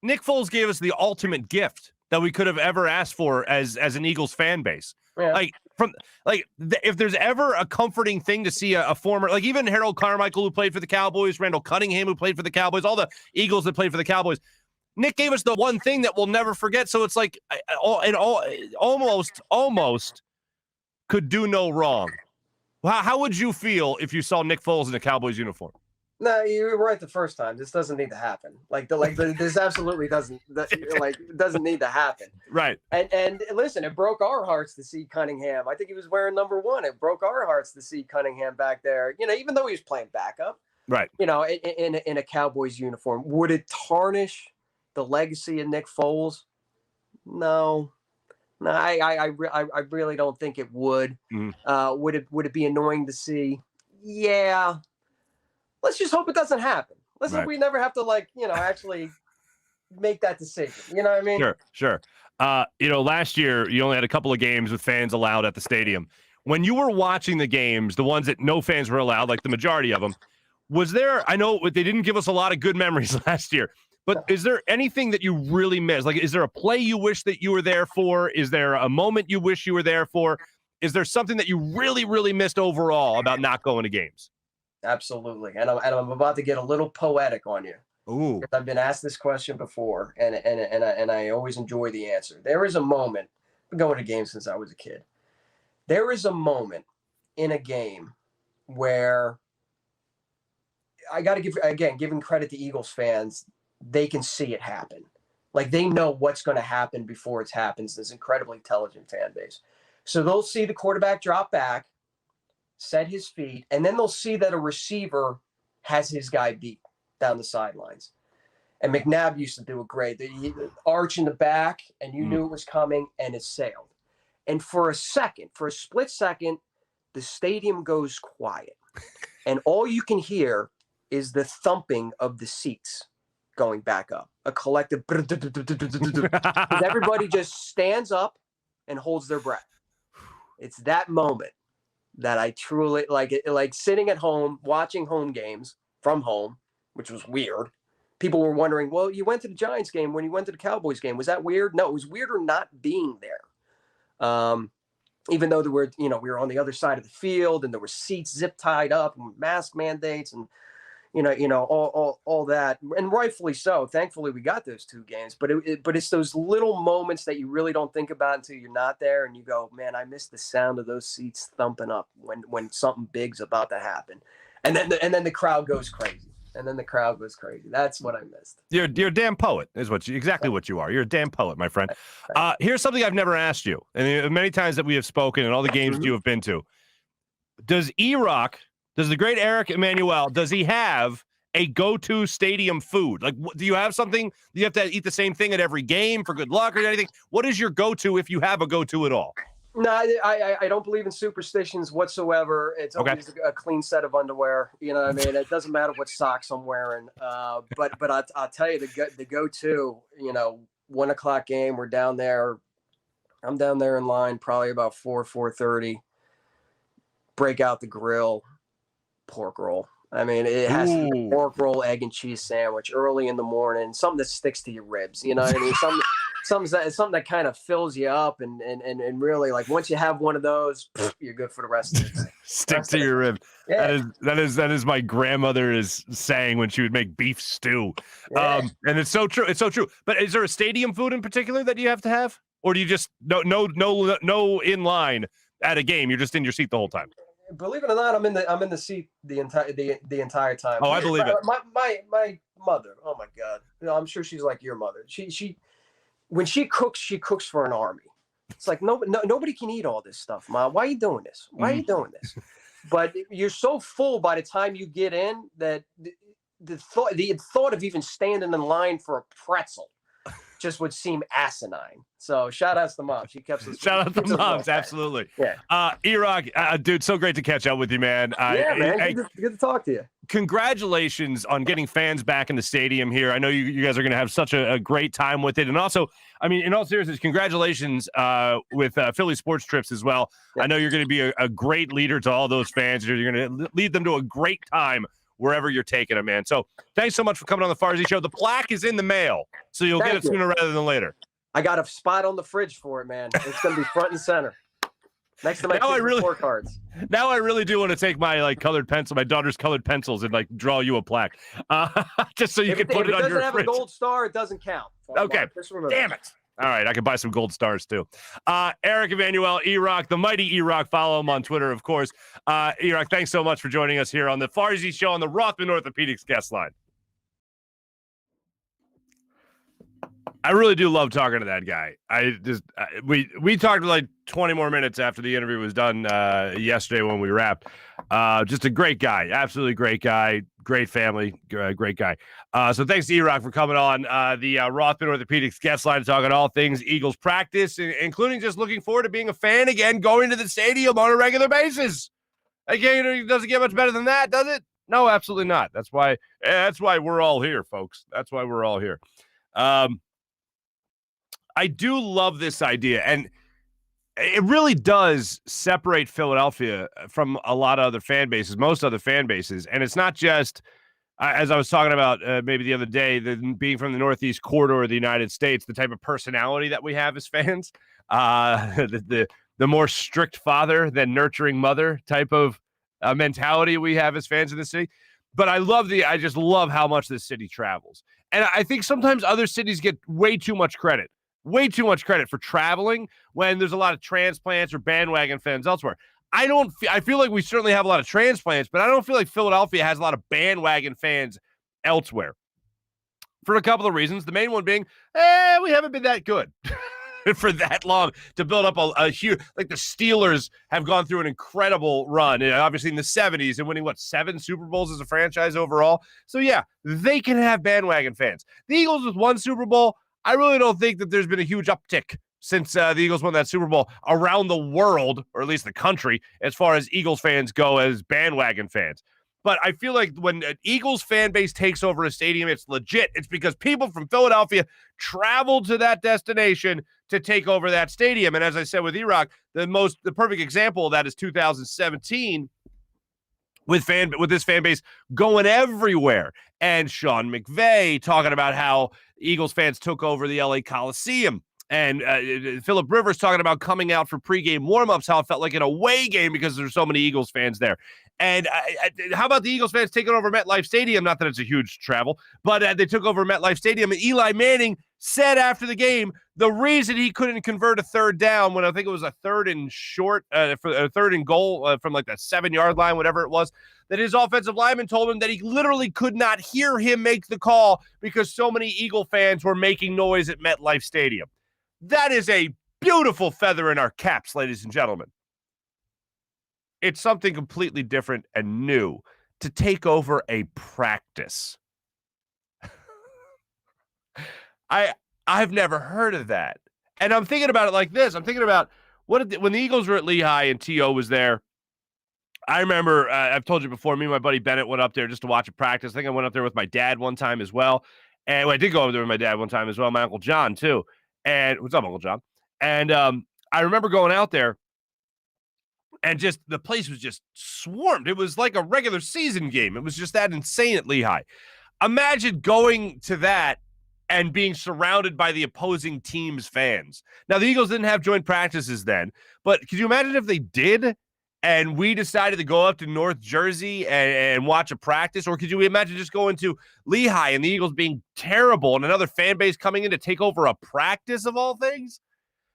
Nick Foles gave us the ultimate gift that we could have ever asked for as an Eagles fan base. Yeah. If there's ever a comforting thing to see a former, like even Harold Carmichael, who played for the Cowboys, Randall Cunningham, who played for the Cowboys, all the Eagles that played for the Cowboys, Nick gave us the one thing that we'll never forget. So it's like almost could do no wrong. How would you feel if you saw Nick Foles in a Cowboys uniform? No, you were right the first time. This doesn't need to happen. This absolutely doesn't doesn't need to happen. Right. And listen, it broke our hearts to see Cunningham. I think he was wearing number 1. It broke our hearts to see Cunningham back there. Even though he was playing backup. Right. In a Cowboys uniform, would it tarnish the legacy of Nick Foles? No. I really don't think it would. Would it be annoying to see? Yeah. Let's just hope it doesn't happen. Let's hope we never have to actually make that decision. You know what I mean? Sure. Last year you only had a couple of games with fans allowed at the stadium. When you were watching the games, the ones that no fans were allowed, like the majority of them, was there? I know they didn't give us a lot of good memories last year. But is there anything that you really miss? Like, is there a play you wish that you were there for? Is there a moment you wish you were there for? Is there something that you really, really missed overall about not going to games? Absolutely. And I'm about to get a little poetic on you. Ooh. I've been asked this question before, and I always enjoy the answer. There is a moment, I've been going to games since I was a kid. There is a moment in a game where I got to giving credit to Eagles fans, they can see it happen. Like, they know what's going to happen before it happens. This incredibly intelligent fan base. So they'll see the quarterback drop back, set his feet, and then they'll see that a receiver has his guy beat down the sidelines. And McNabb used to do a great the arch in the back, and you knew it was coming, and it sailed. And for a split second, the stadium goes quiet. And all you can hear is the thumping of the seats going back up. A collective everybody just stands up and holds their breath. It's that moment that I truly like sitting at home, watching home games from home, which was weird. People were wondering, well, you went to the Giants game when you went to the Cowboys game. Was that weird? No, it was weirder not being there. Even though we were on the other side of the field and there were seats zip tied up and mask mandates and all that, and rightfully so. Thankfully, we got those 2 games, but it's those little moments that you really don't think about until you're not there, and you go, man, I miss the sound of those seats thumping up when something big's about to happen, and then the crowd goes crazy. That's what I missed. You're a damn poet, is what you are. You're a damn poet, my friend. Here's something I've never asked you, and many times that we have spoken, and all the games you have been to. Does EROCK? Does the great Eric Emanuel, does he have a go-to stadium food? Like, do you have something? Do you have to eat the same thing at every game for good luck or anything? What is your go-to if you have a go-to at all? No, I don't believe in superstitions whatsoever. It's always a clean set of underwear. You know what I mean? It doesn't matter what socks I'm wearing. But I'll tell you the go-to, 1 o'clock game, we're down there. I'm down there in line probably about 4:30. Break out the grill. Pork roll. I mean, it has to be a pork roll, egg and cheese sandwich early in the morning, something that sticks to your ribs. You know what I mean? Something that kind of fills you up and really, like, once you have one of those, you're good for the rest of the day. Stick to your ribs. Yeah. That is my grandmother is saying when she would make beef stew. Yeah. And it's so true. It's so true. But is there a stadium food in particular that you have to have, or do you just no in line at a game? You're just in your seat the whole time. Believe it or not, I'm in the seat the entire time. Oh, I believe it. My mother. Oh my God. I'm sure she's like your mother. She when she cooks for an army. It's like nobody can eat all this stuff, Mom. Why are you doing this? Why are you doing this? But you're so full by the time you get in that the thought of even standing in line for a pretzel just would seem asinine. So shout outs to Mom. She kept us. Shout out to Moms, absolutely. Yeah. EROCK, dude, so great to catch up with you, man. Man, good to talk to you. Congratulations on getting fans back in the stadium here. I know you guys are going to have such a great time with it. And also, I mean, in all seriousness, congratulations with Philly sports trips as well. Yeah. I know you're going to be a great leader to all those fans. You're going to lead them to a great time wherever you're taking them, man. So thanks so much for coming on the Farzy Show. The plaque is in the mail, so you'll get it sooner rather than later. I got a spot on the fridge for it, man. It's going to be front and center. Next to my kids' report cards. Now I really do want to take my my daughter's colored pencils, and draw you a plaque, just so you can put it on your fridge. If it doesn't have a gold star, it doesn't count. Okay, damn it. All right, I can buy some gold stars too. Eric Emanuel, EROCK, the mighty EROCK. Follow him on Twitter, of course. EROCK, thanks so much for joining us here on the Farzy Show on the Rothman Orthopaedics guest line. I really do love talking to that guy. We talked like 20 more minutes after the interview was done yesterday when we wrapped. Just a great guy, absolutely great guy, great family, great guy. So thanks to EROCK for coming on the Rothman Orthopaedics guest line, talking all things Eagles practice, including just looking forward to being a fan again, going to the stadium on a regular basis. Again, it doesn't get much better than that, does it? No, absolutely not. That's why we're all here, folks. That's why we're all here. I do love this idea, and it really does separate Philadelphia from a lot of other fan bases, most other fan bases. And it's not just, as I was talking about maybe the other day, being from the Northeast corridor of the United States, the type of personality that we have as fans, the more strict father than nurturing mother type of mentality we have as fans of the city. But I just love how much this city travels. And I think sometimes other cities get way too much credit for traveling when there's a lot of transplants or bandwagon fans elsewhere. I feel like we certainly have a lot of transplants, but I don't feel like Philadelphia has a lot of bandwagon fans elsewhere for a couple of reasons. The main one being, we haven't been that good for that long to build up a huge, like the Steelers have gone through an incredible run, obviously in the 70s and winning 7 Super Bowls as a franchise overall. So yeah, they can have bandwagon fans. The Eagles with 1 Super Bowl, I really don't think that there's been a huge uptick since the Eagles won that Super Bowl around the world, or at least the country, as far as Eagles fans go as bandwagon fans. But I feel like when an Eagles fan base takes over a stadium, it's legit. It's because people from Philadelphia traveled to that destination to take over that stadium. And as I said with EROCK, the perfect example of that is 2017 with this fan base going everywhere. And Sean McVay talking about how Eagles fans took over the LA Coliseum. And Phillip Rivers talking about coming out for pregame warmups, how it felt like an away game because there's so many Eagles fans there. And how about the Eagles fans taking over MetLife Stadium? Not that it's a huge travel, but they took over MetLife Stadium. And Eli Manning said after the game, the reason he couldn't convert a third down when I think it was a third and short, for a third and goal from like the 7-yard line, whatever it was, that his offensive lineman told him that he literally could not hear him make the call because so many Eagle fans were making noise at MetLife Stadium. That is a beautiful feather in our caps, ladies and gentlemen. It's something completely different and new to take over a practice. I've never heard of that. And I'm thinking about it like this. I'm thinking about when the Eagles were at Lehigh and T.O. was there. I remember, I've told you before, me and my buddy Bennett went up there just to watch a practice. I think I went up there with my dad one time as well. And I did go up there with my dad one time as well, my Uncle John too. And what's up, Uncle John? And I remember going out there and just the place was just swarmed. It was like a regular season game. It was just that insane at Lehigh. Imagine going to that and being surrounded by the opposing team's fans. Now, the Eagles didn't have joint practices then, but could you imagine if they did and we decided to go up to North Jersey and watch a practice? Or could you imagine just going to Lehigh and the Eagles being terrible and another fan base coming in to take over a practice of all things?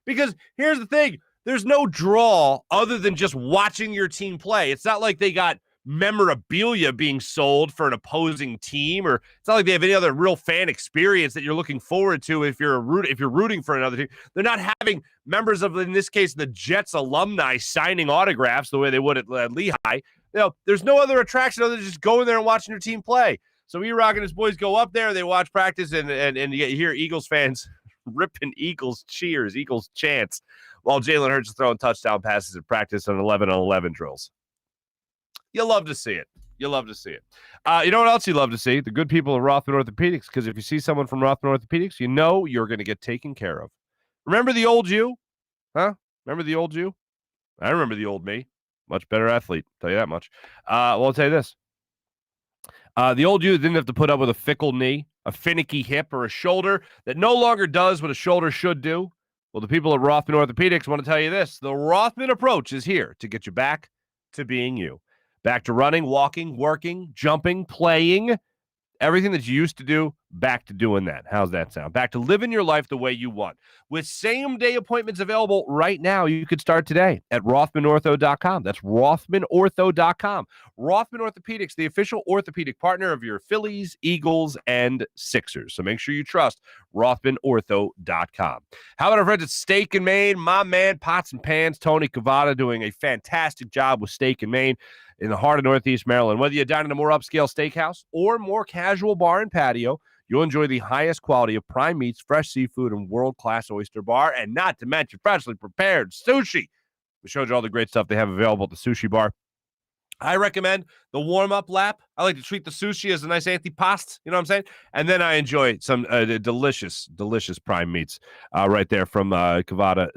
Because here's the thing. There's no draw other than just watching your team play. It's not like they got memorabilia being sold for an opposing team, or it's not like they have any other real fan experience that you're looking forward to if you're rooting for another team. They're not having members of, in this case, the Jets alumni signing autographs the way they would at Lehigh. There's no other attraction other than just going there and watching your team play. So EROCK and his boys go up there, they watch practice, and you hear Eagles fans ripping Eagles cheers, Eagles chants, while Jalen Hurts is throwing touchdown passes at practice on 11-on-11 drills. You love to see it. You love to see it. You know what else you love to see? The good people of Rothman Orthopaedics, because if you see someone from Rothman Orthopaedics, you know you're going to get taken care of. Remember the old you? Huh? Remember the old you? I remember the old me. Much better athlete, tell you that much. Well, I'll tell you this. The old you didn't have to put up with a fickle knee, a finicky hip or a shoulder that no longer does what a shoulder should do? Well, the people at Rothman Orthopaedics want to tell you this. The Rothman approach is here to get you back to being you. Back to running, walking, working, jumping, playing. Everything that you used to do, back to doing that. How's that sound? Back to living your life the way you want. With same-day appointments available right now, you could start today at RothmanOrtho.com. That's RothmanOrtho.com. Rothman Orthopaedics, the official orthopedic partner of your Phillies, Eagles, and Sixers. So make sure you trust RothmanOrtho.com. How about our friends at Steak and Maine? My man, Pots and Pans, Tony Cavada, doing a fantastic job with Steak and Maine in the heart of Northeast Maryland. Whether you dine in a more upscale steakhouse or more casual bar and patio, you'll enjoy the highest quality of prime meats, fresh seafood, and world-class oyster bar, and not to mention freshly prepared sushi. We showed you all the great stuff they have available at the sushi bar. I recommend the warm-up lap. I like to treat the sushi as a nice antipasto, you know what I'm saying? And then I enjoy some delicious, delicious prime meats right there from Cavada,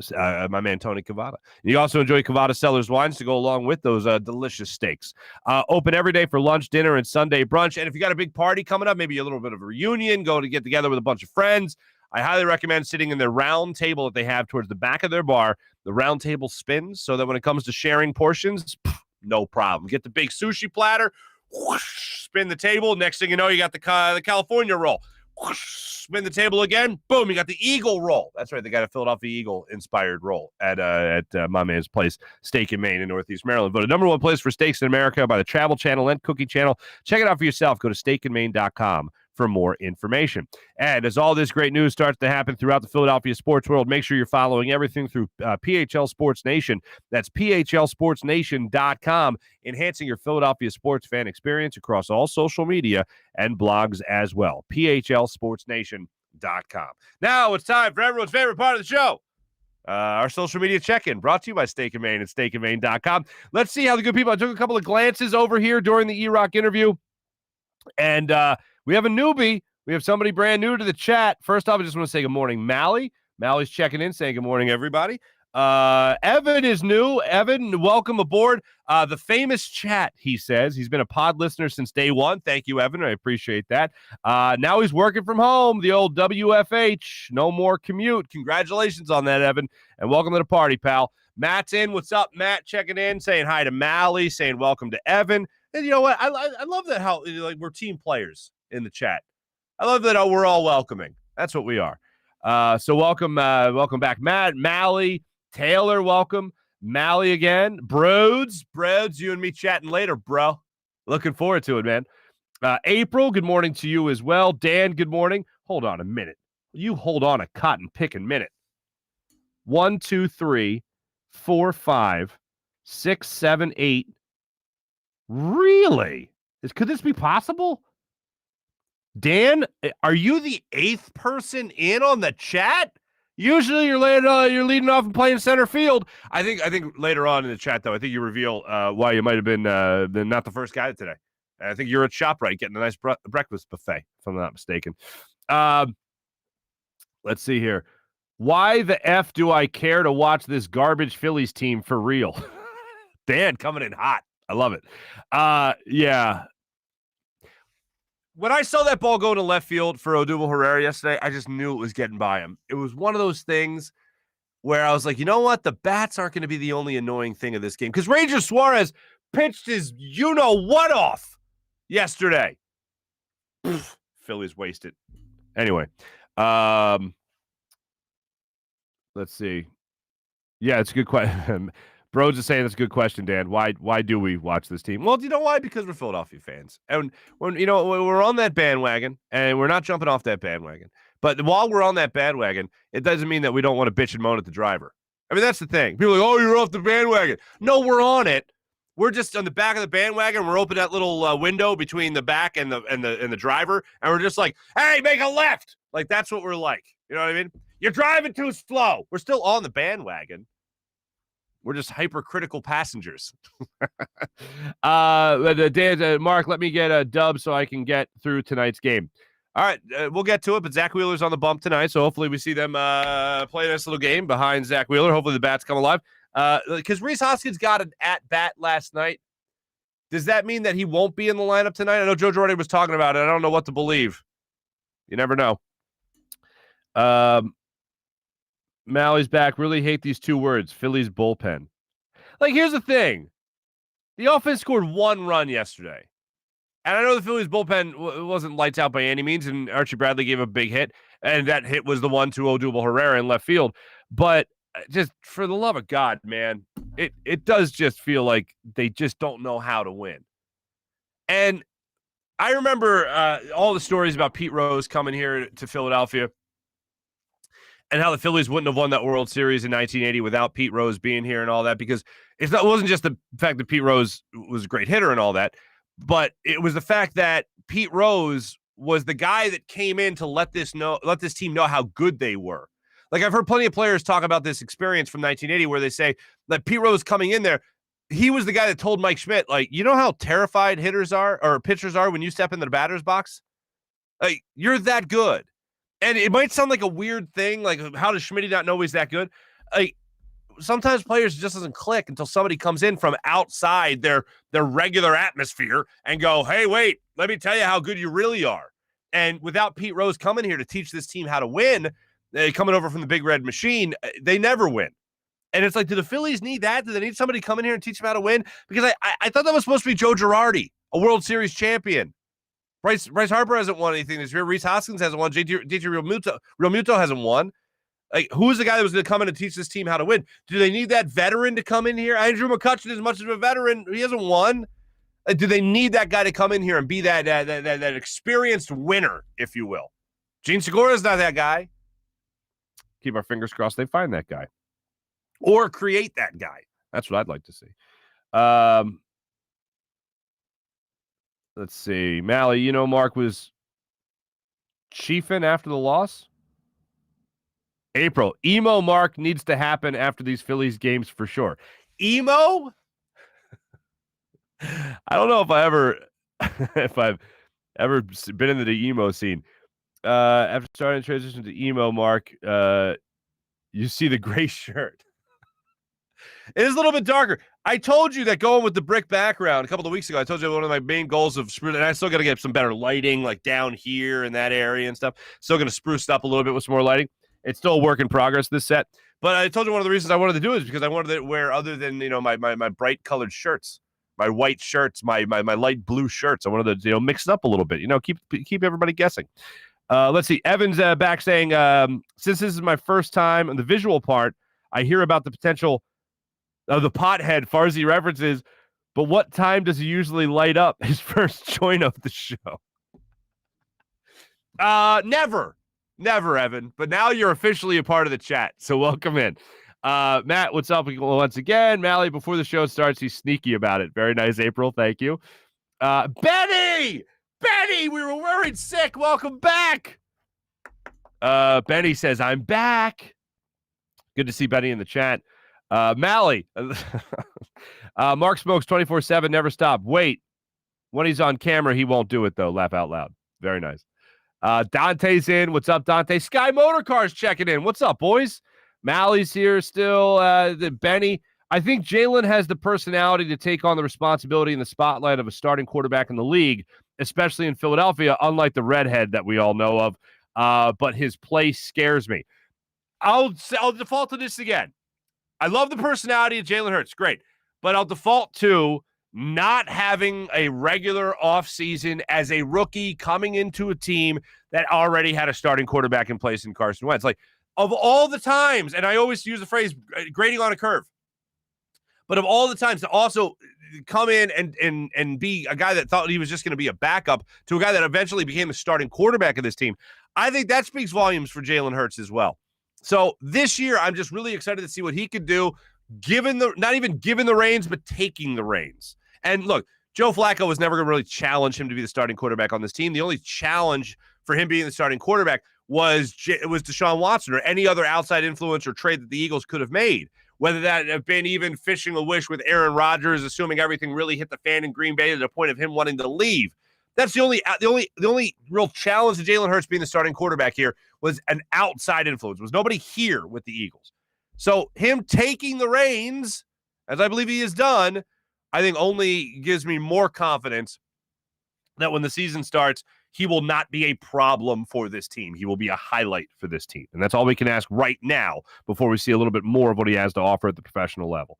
my man Tony Cavada. And you also enjoy Cavada Cellars wines to go along with those delicious steaks. Open every day for lunch, dinner, and Sunday brunch. And if you got a big party coming up, maybe a little bit of a reunion, go to get together with a bunch of friends, I highly recommend sitting in their round table that they have towards the back of their bar. The round table spins so that when it comes to sharing portions, no problem. Get the big sushi platter, whoosh, spin the table. Next thing you know, you got the California roll. Whoosh, spin the table again. Boom, you got the Eagle roll. That's right, they got a Philadelphia Eagle-inspired roll at my man's place, Steak and Maine in Northeast Maryland. Voted number one place for steaks in America by the Travel Channel and Cooking Channel. Check it out for yourself. Go to steakandmaine.com for more information. And as all this great news starts to happen throughout the Philadelphia sports world, make sure you're following everything through PHL Sports Nation. That's PHLSportsNation.com, enhancing your Philadelphia sports fan experience across all social media and blogs as well. PHLSportsNation.com. Now it's time for everyone's favorite part of the show. Our social media check-in, brought to you by Steak and Maine at steakandmaine.com. Let's see how the good people, I took a couple of glances over here during the EROCK interview, and we have a newbie. We have somebody brand new to the chat. First off, I just want to say good morning, Mally. Mally's checking in, saying good morning, everybody. Evan is new. Evan, welcome aboard. The famous chat, he says. He's been a pod listener since day one. Thank you, Evan. I appreciate that. Now he's working from home, the old WFH. No more commute. Congratulations on that, Evan. And welcome to the party, pal. Matt's in. What's up, Matt? Checking in, saying hi to Mally, saying welcome to Evan. And you know what? I love that how we're team players in the chat. I love that we're all welcoming. That's what we are. So welcome back, Matt, Mally, Taylor, welcome. Mally again. Broads, you and me chatting later, bro. Looking forward to it, man. April, good morning to you as well. Dan, good morning. Hold on a minute. You hold on a cotton picking minute. 1, 2, 3, 4, 5, 6, 7, 8. Really? Could this be possible? Dan, are you the 8th person in on the chat? Usually you're leading off and playing center field. I think later on in the chat, though, I think you reveal why you might have been not the first guy today. I think you're at ShopRite getting a nice breakfast buffet, if I'm not mistaken. Let's see here. Why the F do I care to watch this garbage Phillies team for real? Dan coming in hot. I love it. Yeah. When I saw that ball go to left field for Odubel Herrera yesterday, I just knew it was getting by him. It was one of those things where I was like, you know what? The bats aren't going to be the only annoying thing of this game. Because Ranger Suarez pitched his you-know-what off yesterday. Phillies wasted. Anyway, let's see. Yeah, it's a good question. Bros is saying that's a good question, Dan. Why do we watch this team? Well, do you know why? Because we're Philadelphia fans. And when we're on that bandwagon, and we're not jumping off that bandwagon. But while we're on that bandwagon, it doesn't mean that we don't want to bitch and moan at the driver. I mean, that's the thing. People are like, oh, you're off the bandwagon. No, we're on it. We're just on the back of the bandwagon. We're opening that little window between the back and the driver, and we're just like, hey, make a left. Like, that's what we're like. You know what I mean? You're driving too slow. We're still on the bandwagon. We're just hypercritical passengers. Mark, let me get a dub so I can get through tonight's game. All right, we'll get to it, but Zach Wheeler's on the bump tonight, so hopefully we see them play this little game behind Zach Wheeler. Hopefully the bats come alive. Because Rhys Hoskins got an at-bat last night. Does that mean that he won't be in the lineup tonight? I know Joe Girardi was talking about it. I don't know what to believe. You never know. Mally's back. Really hate these two words, Phillies bullpen. Like, here's the thing. The offense scored 1 run yesterday. And I know the Phillies bullpen wasn't lights out by any means, and Archie Bradley gave a big hit, and that hit was the one to Odubel Herrera in left field. But just for the love of God, man, it does just feel like they just don't know how to win. And I remember all the stories about Pete Rose coming here to Philadelphia and how the Phillies wouldn't have won that World Series in 1980 without Pete Rose being here and all that, because it wasn't just the fact that Pete Rose was a great hitter and all that, but it was the fact that Pete Rose was the guy that came in to let this team know how good they were. Like, I've heard plenty of players talk about this experience from 1980 where they say that Pete Rose coming in there, he was the guy that told Mike Schmidt, like, you know how terrified hitters are or pitchers are when you step into the batter's box? Like, you're that good. And it might sound like a weird thing, like, how does Schmidt not know he's that good? Like, sometimes players just doesn't click until somebody comes in from outside their regular atmosphere and go, hey, wait, let me tell you how good you really are. And without Pete Rose coming here to teach this team how to win, coming over from the Big Red Machine, they never win. And it's like, do the Phillies need that? Do they need somebody coming here and teach them how to win? Because I thought that was supposed to be Joe Girardi, a World Series champion. Bryce Harper hasn't won anything this year. Reese Hoskins hasn't won. JT Realmuto hasn't won. Like, who's the guy that was going to come in and teach this team how to win? Do they need that veteran to come in here? Andrew McCutchen, as much as a veteran, he hasn't won. Do they need that guy to come in here and be that experienced winner, if you will? Gene Segura's not that guy. Keep our fingers crossed they find that guy. Or create that guy. That's what I'd like to see. Let's see. Mally, Marc was chiefing after the loss? April. Emo Marc needs to happen after these Phillies games for sure. Emo? I don't know if I've ever been into the emo scene. After starting to transition to emo, Marc, you see the gray shirt. It is a little bit darker. I told you that going with the brick background a couple of weeks ago, I told you one of my main goals of spruce, and I still got to get some better lighting, like down here in that area and stuff. Still going to spruce it up a little bit with some more lighting. It's still a work in progress, this set. But I told you one of the reasons I wanted to do it is because I wanted to wear, other than, my bright colored shirts, my white shirts, my light blue shirts. I wanted to, mix it up a little bit, keep everybody guessing. Let's see. Evan's back saying, since this is my first time on the visual part, I hear about the potential of the pothead Farzy references, but what time does he usually light up his first join of the show? Never, Evan. But now you're officially a part of the chat, so welcome in. Matt, what's up once again? Mally, before the show starts, he's sneaky about it. Very nice, April. Thank you. Benny, we were worried sick. Welcome back. Benny says, I'm back. Good to see Benny in the chat. Mally, Marc smokes 24/7, never stop. Wait, when he's on camera, he won't do it, though. Laugh out loud. Very nice. Dante's in. What's up, Dante? Sky Motorcars checking in. What's up, boys? Mally's here still. Benny, I think Jalen has the personality to take on the responsibility and the spotlight of a starting quarterback in the league, especially in Philadelphia, unlike the redhead that we all know of. But his play scares me. I'll default to this again. I love the personality of Jalen Hurts. Great. But I'll default to not having a regular offseason as a rookie coming into a team that already had a starting quarterback in place in Carson Wentz. Like, of all the times, and I always use the phrase grading on a curve, but of all the times to also come in and be a guy that thought he was just going to be a backup to a guy that eventually became the starting quarterback of this team, I think that speaks volumes for Jalen Hurts as well. So this year, I'm just really excited to see what he could do, not even given the reins, but taking the reins. And look, Joe Flacco was never going to really challenge him to be the starting quarterback on this team. The only challenge for him being the starting quarterback was Deshaun Watson or any other outside influence or trade that the Eagles could have made, whether that have been even fishing a wish with Aaron Rodgers, assuming everything really hit the fan in Green Bay to the point of him wanting to leave. That's the only real challenge to Jalen Hurts being the starting quarterback here was an outside influence. Was nobody here with the Eagles. So him taking the reins, as I believe he has done, I think only gives me more confidence that when the season starts, he will not be a problem for this team. He will be a highlight for this team. And that's all we can ask right now before we see a little bit more of what he has to offer at the professional level.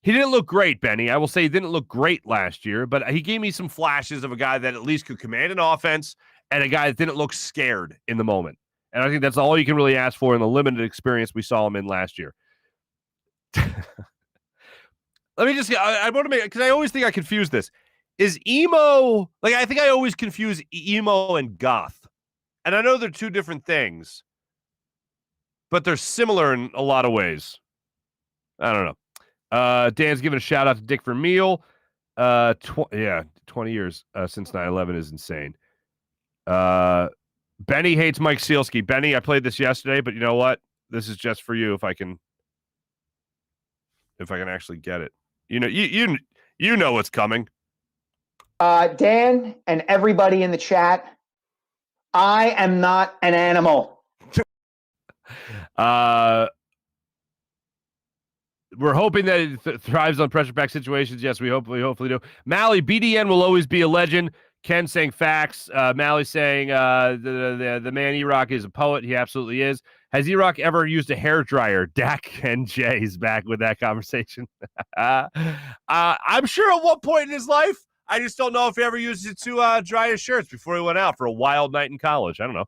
He didn't look great, Benny. I will say he didn't look great last year, but he gave me some flashes of a guy that at least could command an offense and a guy that didn't look scared in the moment. And I think that's all you can really ask for in the limited experience we saw him in last year. Let me just, I want to make, because I always think I confuse this. Is emo, like I think I always confuse emo and goth. And I know they're two different things, but they're similar in a lot of ways. I don't know. Dan's giving a shout out to Dick Vermeil. 20 years since 9/11 is insane. Benny hates Mike Sealski. Benny, I played this yesterday, but you know what? This is just for you if I can actually get it. You know what's coming. Dan and everybody in the chat, I am not an animal. We're hoping that it thrives on pressure pack situations. Yes, we hopefully do. Mally, BDN will always be a legend. Ken saying facts. Mally saying the man EROCK is a poet. He absolutely is. Has EROCK ever used a hairdryer? Dak and Jay is back with that conversation. I'm sure at one point in his life. I just don't know if he ever used it to dry his shirts before he went out for a wild night in college. I don't know.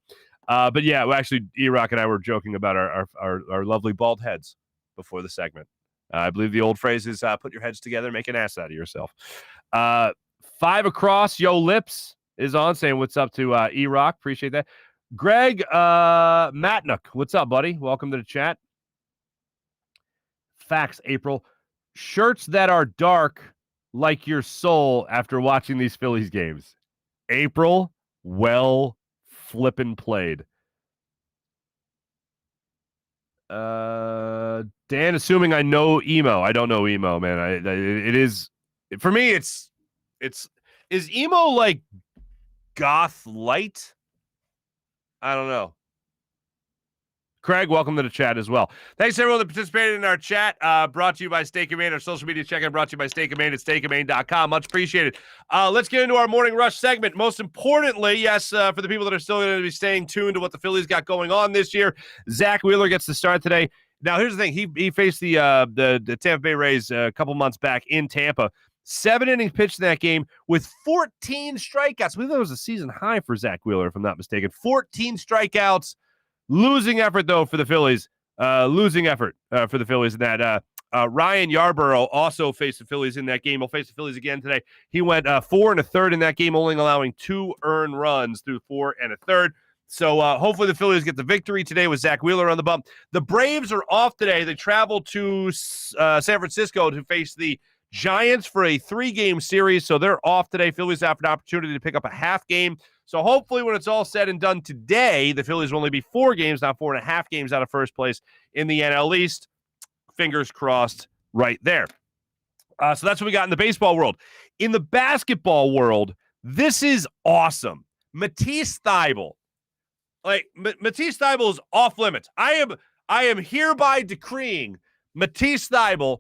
But yeah, well, actually, EROCK and I were joking about our lovely bald heads before the segment. I believe the old phrase is put your heads together, make an ass out of yourself. 5 across, Yo Lips is on saying what's up to EROCK. Appreciate that. Greg Matnook, what's up, buddy? Welcome to the chat. Facts, April. Shirts that are dark like your soul after watching these Phillies games. April, well flippin' played. Dan, assuming I know emo. I don't know emo, man. It is, for me, it's is emo like goth light? I don't know. Craig, welcome to the chat as well. Thanks, everyone that participated in our chat. Brought to you by Steak and Maine. Our social media check-in brought to you by Steak and Maine at steakandmaine.com. Much appreciated. Let's get into our Morning Rush segment. Most importantly, yes, for the people that are still going to be staying tuned to what the Phillies got going on this year, Zach Wheeler gets the start today. Now, here's the thing. He faced the Tampa Bay Rays a couple months back in Tampa. 7 innings pitched in that game with 14 strikeouts. I believe that was a season high for Zach Wheeler, if I'm not mistaken. 14 strikeouts. Losing effort, though, for the Phillies. Losing effort for the Phillies in that. Ryan Yarborough also faced the Phillies in that game. He'll face the Phillies again today. He went 4 1/3 in that game, only allowing 2 earned runs through 4 1/3. So hopefully the Phillies get the victory today with Zach Wheeler on the bump. The Braves are off today. They travel to San Francisco to face the Giants for a 3-game series. So they're off today. Phillies have an opportunity to pick up a half game. So hopefully when it's all said and done today, the Phillies will only be 4 games, not 4.5 games out of first place in the NL East. Fingers crossed right there. So that's what we got in the baseball world. In the basketball world, this is awesome. Matisse Thybulle. Matisse Thybulle is off limits. I am hereby decreeing Matisse Thybulle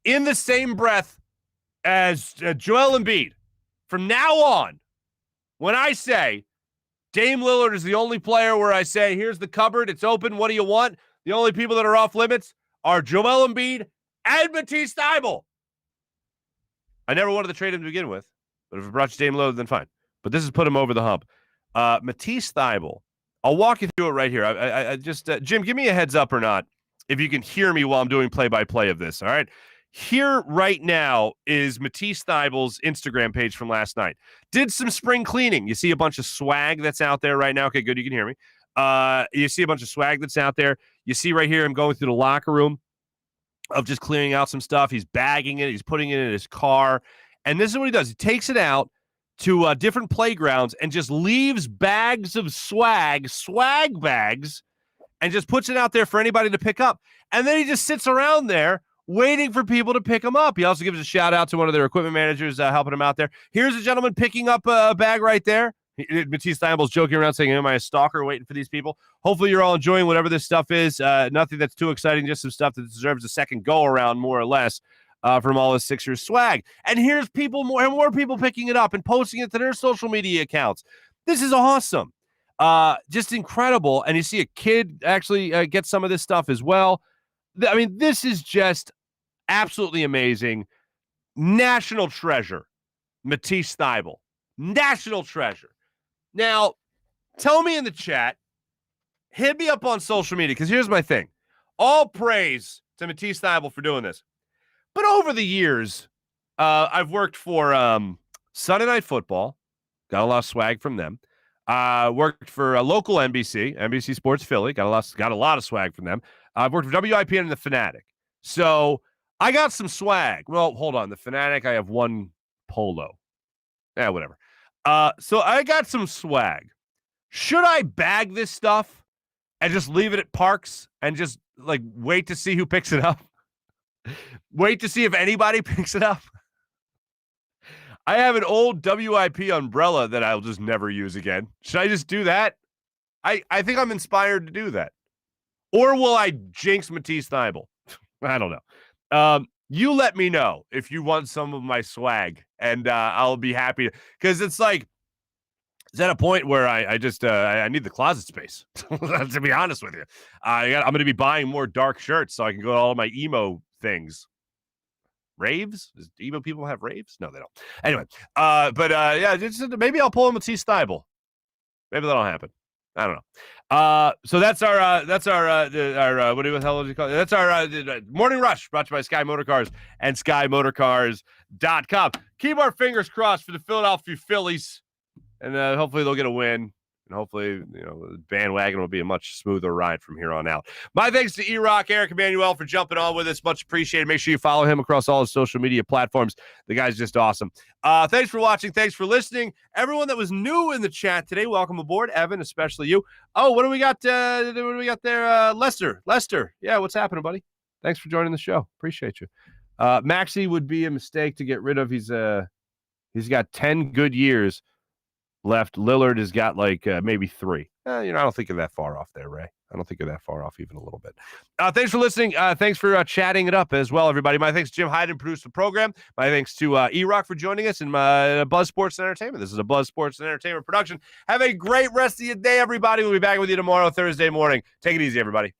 in the same breath as Joel Embiid. From now on, when I say Dame Lillard is the only player where I say, here's the cupboard, it's open, what do you want? The only people that are off limits are Joel Embiid and Matisse Thybulle. I never wanted to trade him to begin with, but if it brought you Dame Lillard, then fine. But this has put him over the hump. Matisse Thybulle, I'll walk you through it right here. I just, Jim, give me a heads up or not if you can hear me while I'm doing play-by-play of this, all right? Here right now is Matisse Thybulle's Instagram page from last night. Did some spring cleaning. You see a bunch of swag that's out there right now. Okay, good. You can hear me. You see a bunch of swag that's out there. You see right here him going through the locker room of just clearing out some stuff. He's bagging it. He's putting it in his car. And this is what he does. He takes it out to different playgrounds and just leaves bags of swag bags, and just puts it out there for anybody to pick up. And then he just sits around there waiting for people to pick him up. He also gives a shout out to one of their equipment managers helping him out there. Here's a gentleman picking up a bag right there. Matisse Thybulle's joking around saying, am I a stalker waiting for these people? Hopefully you're all enjoying whatever this stuff is. Nothing that's too exciting, just some stuff that deserves a second go around, more or less. from all his Sixers swag. And here's more and more people picking it up and posting it to their social media accounts. This is awesome. Just incredible. And you see a kid actually get some of this stuff as well. I mean, this is just absolutely amazing. National treasure, Matisse Thybulle. National treasure. Now, tell me in the chat, hit me up on social media, because here's my thing. All praise to Matisse Thybulle for doing this. But over the years, I've worked for Sunday Night Football. Got a lot of swag from them. Worked for a local NBC Sports Philly. Got a lot of swag from them. I've worked for WIPN and The Fanatic. So I got some swag. Well, hold on. The Fanatic, I have one polo. Yeah, whatever. So I got some swag. Should I bag this stuff and just leave it at Parks and just like wait to see who picks it up? Wait to see if anybody picks it up? I have an old WIP umbrella that I'll just never use again. Should I just do that? I think I'm inspired to do that. Or will I jinx Matisse Thybulle? I don't know. You let me know if you want some of my swag, and I'll be happy to, because it's like, it's at a point where I just I need the closet space, to be honest with you. I'm going to be buying more dark shirts so I can go to all of my emo things. Raves? Does emo people have raves? No, they don't. Anyway, yeah, just, maybe I'll pull a Matisse Thybulle. Maybe that'll happen. I don't know. So that's our what the hell did you call it? That's our Morning Rush, brought to you by Sky Motorcars and SkyMotorcars.com. Keep our fingers crossed for the Philadelphia Phillies, and hopefully they'll get a win. And hopefully, the bandwagon will be a much smoother ride from here on out. My thanks to EROCK, Eric Emanuel, for jumping on with us. Much appreciated. Make sure you follow him across all his social media platforms. The guy's just awesome. Thanks for watching. Thanks for listening. Everyone that was new in the chat today, welcome aboard. Evan, especially you. Oh, what do we got? What do we got there? Lester. Yeah, what's happening, buddy? Thanks for joining the show. Appreciate you. Maxey would be a mistake to get rid of. He's got 10 good years left. Lillard has got like maybe 3. I don't think you're that far off there, Ray. I don't think you're that far off even a little bit. Thanks for listening. Thanks for chatting it up as well, everybody. My thanks to Jim Hyden, produced the program. My thanks to EROCK for joining us, and Buzz Sports and Entertainment. This is a Buzz Sports and Entertainment production. Have a great rest of your day, everybody. We'll be back with you tomorrow, Thursday morning. Take it easy, everybody.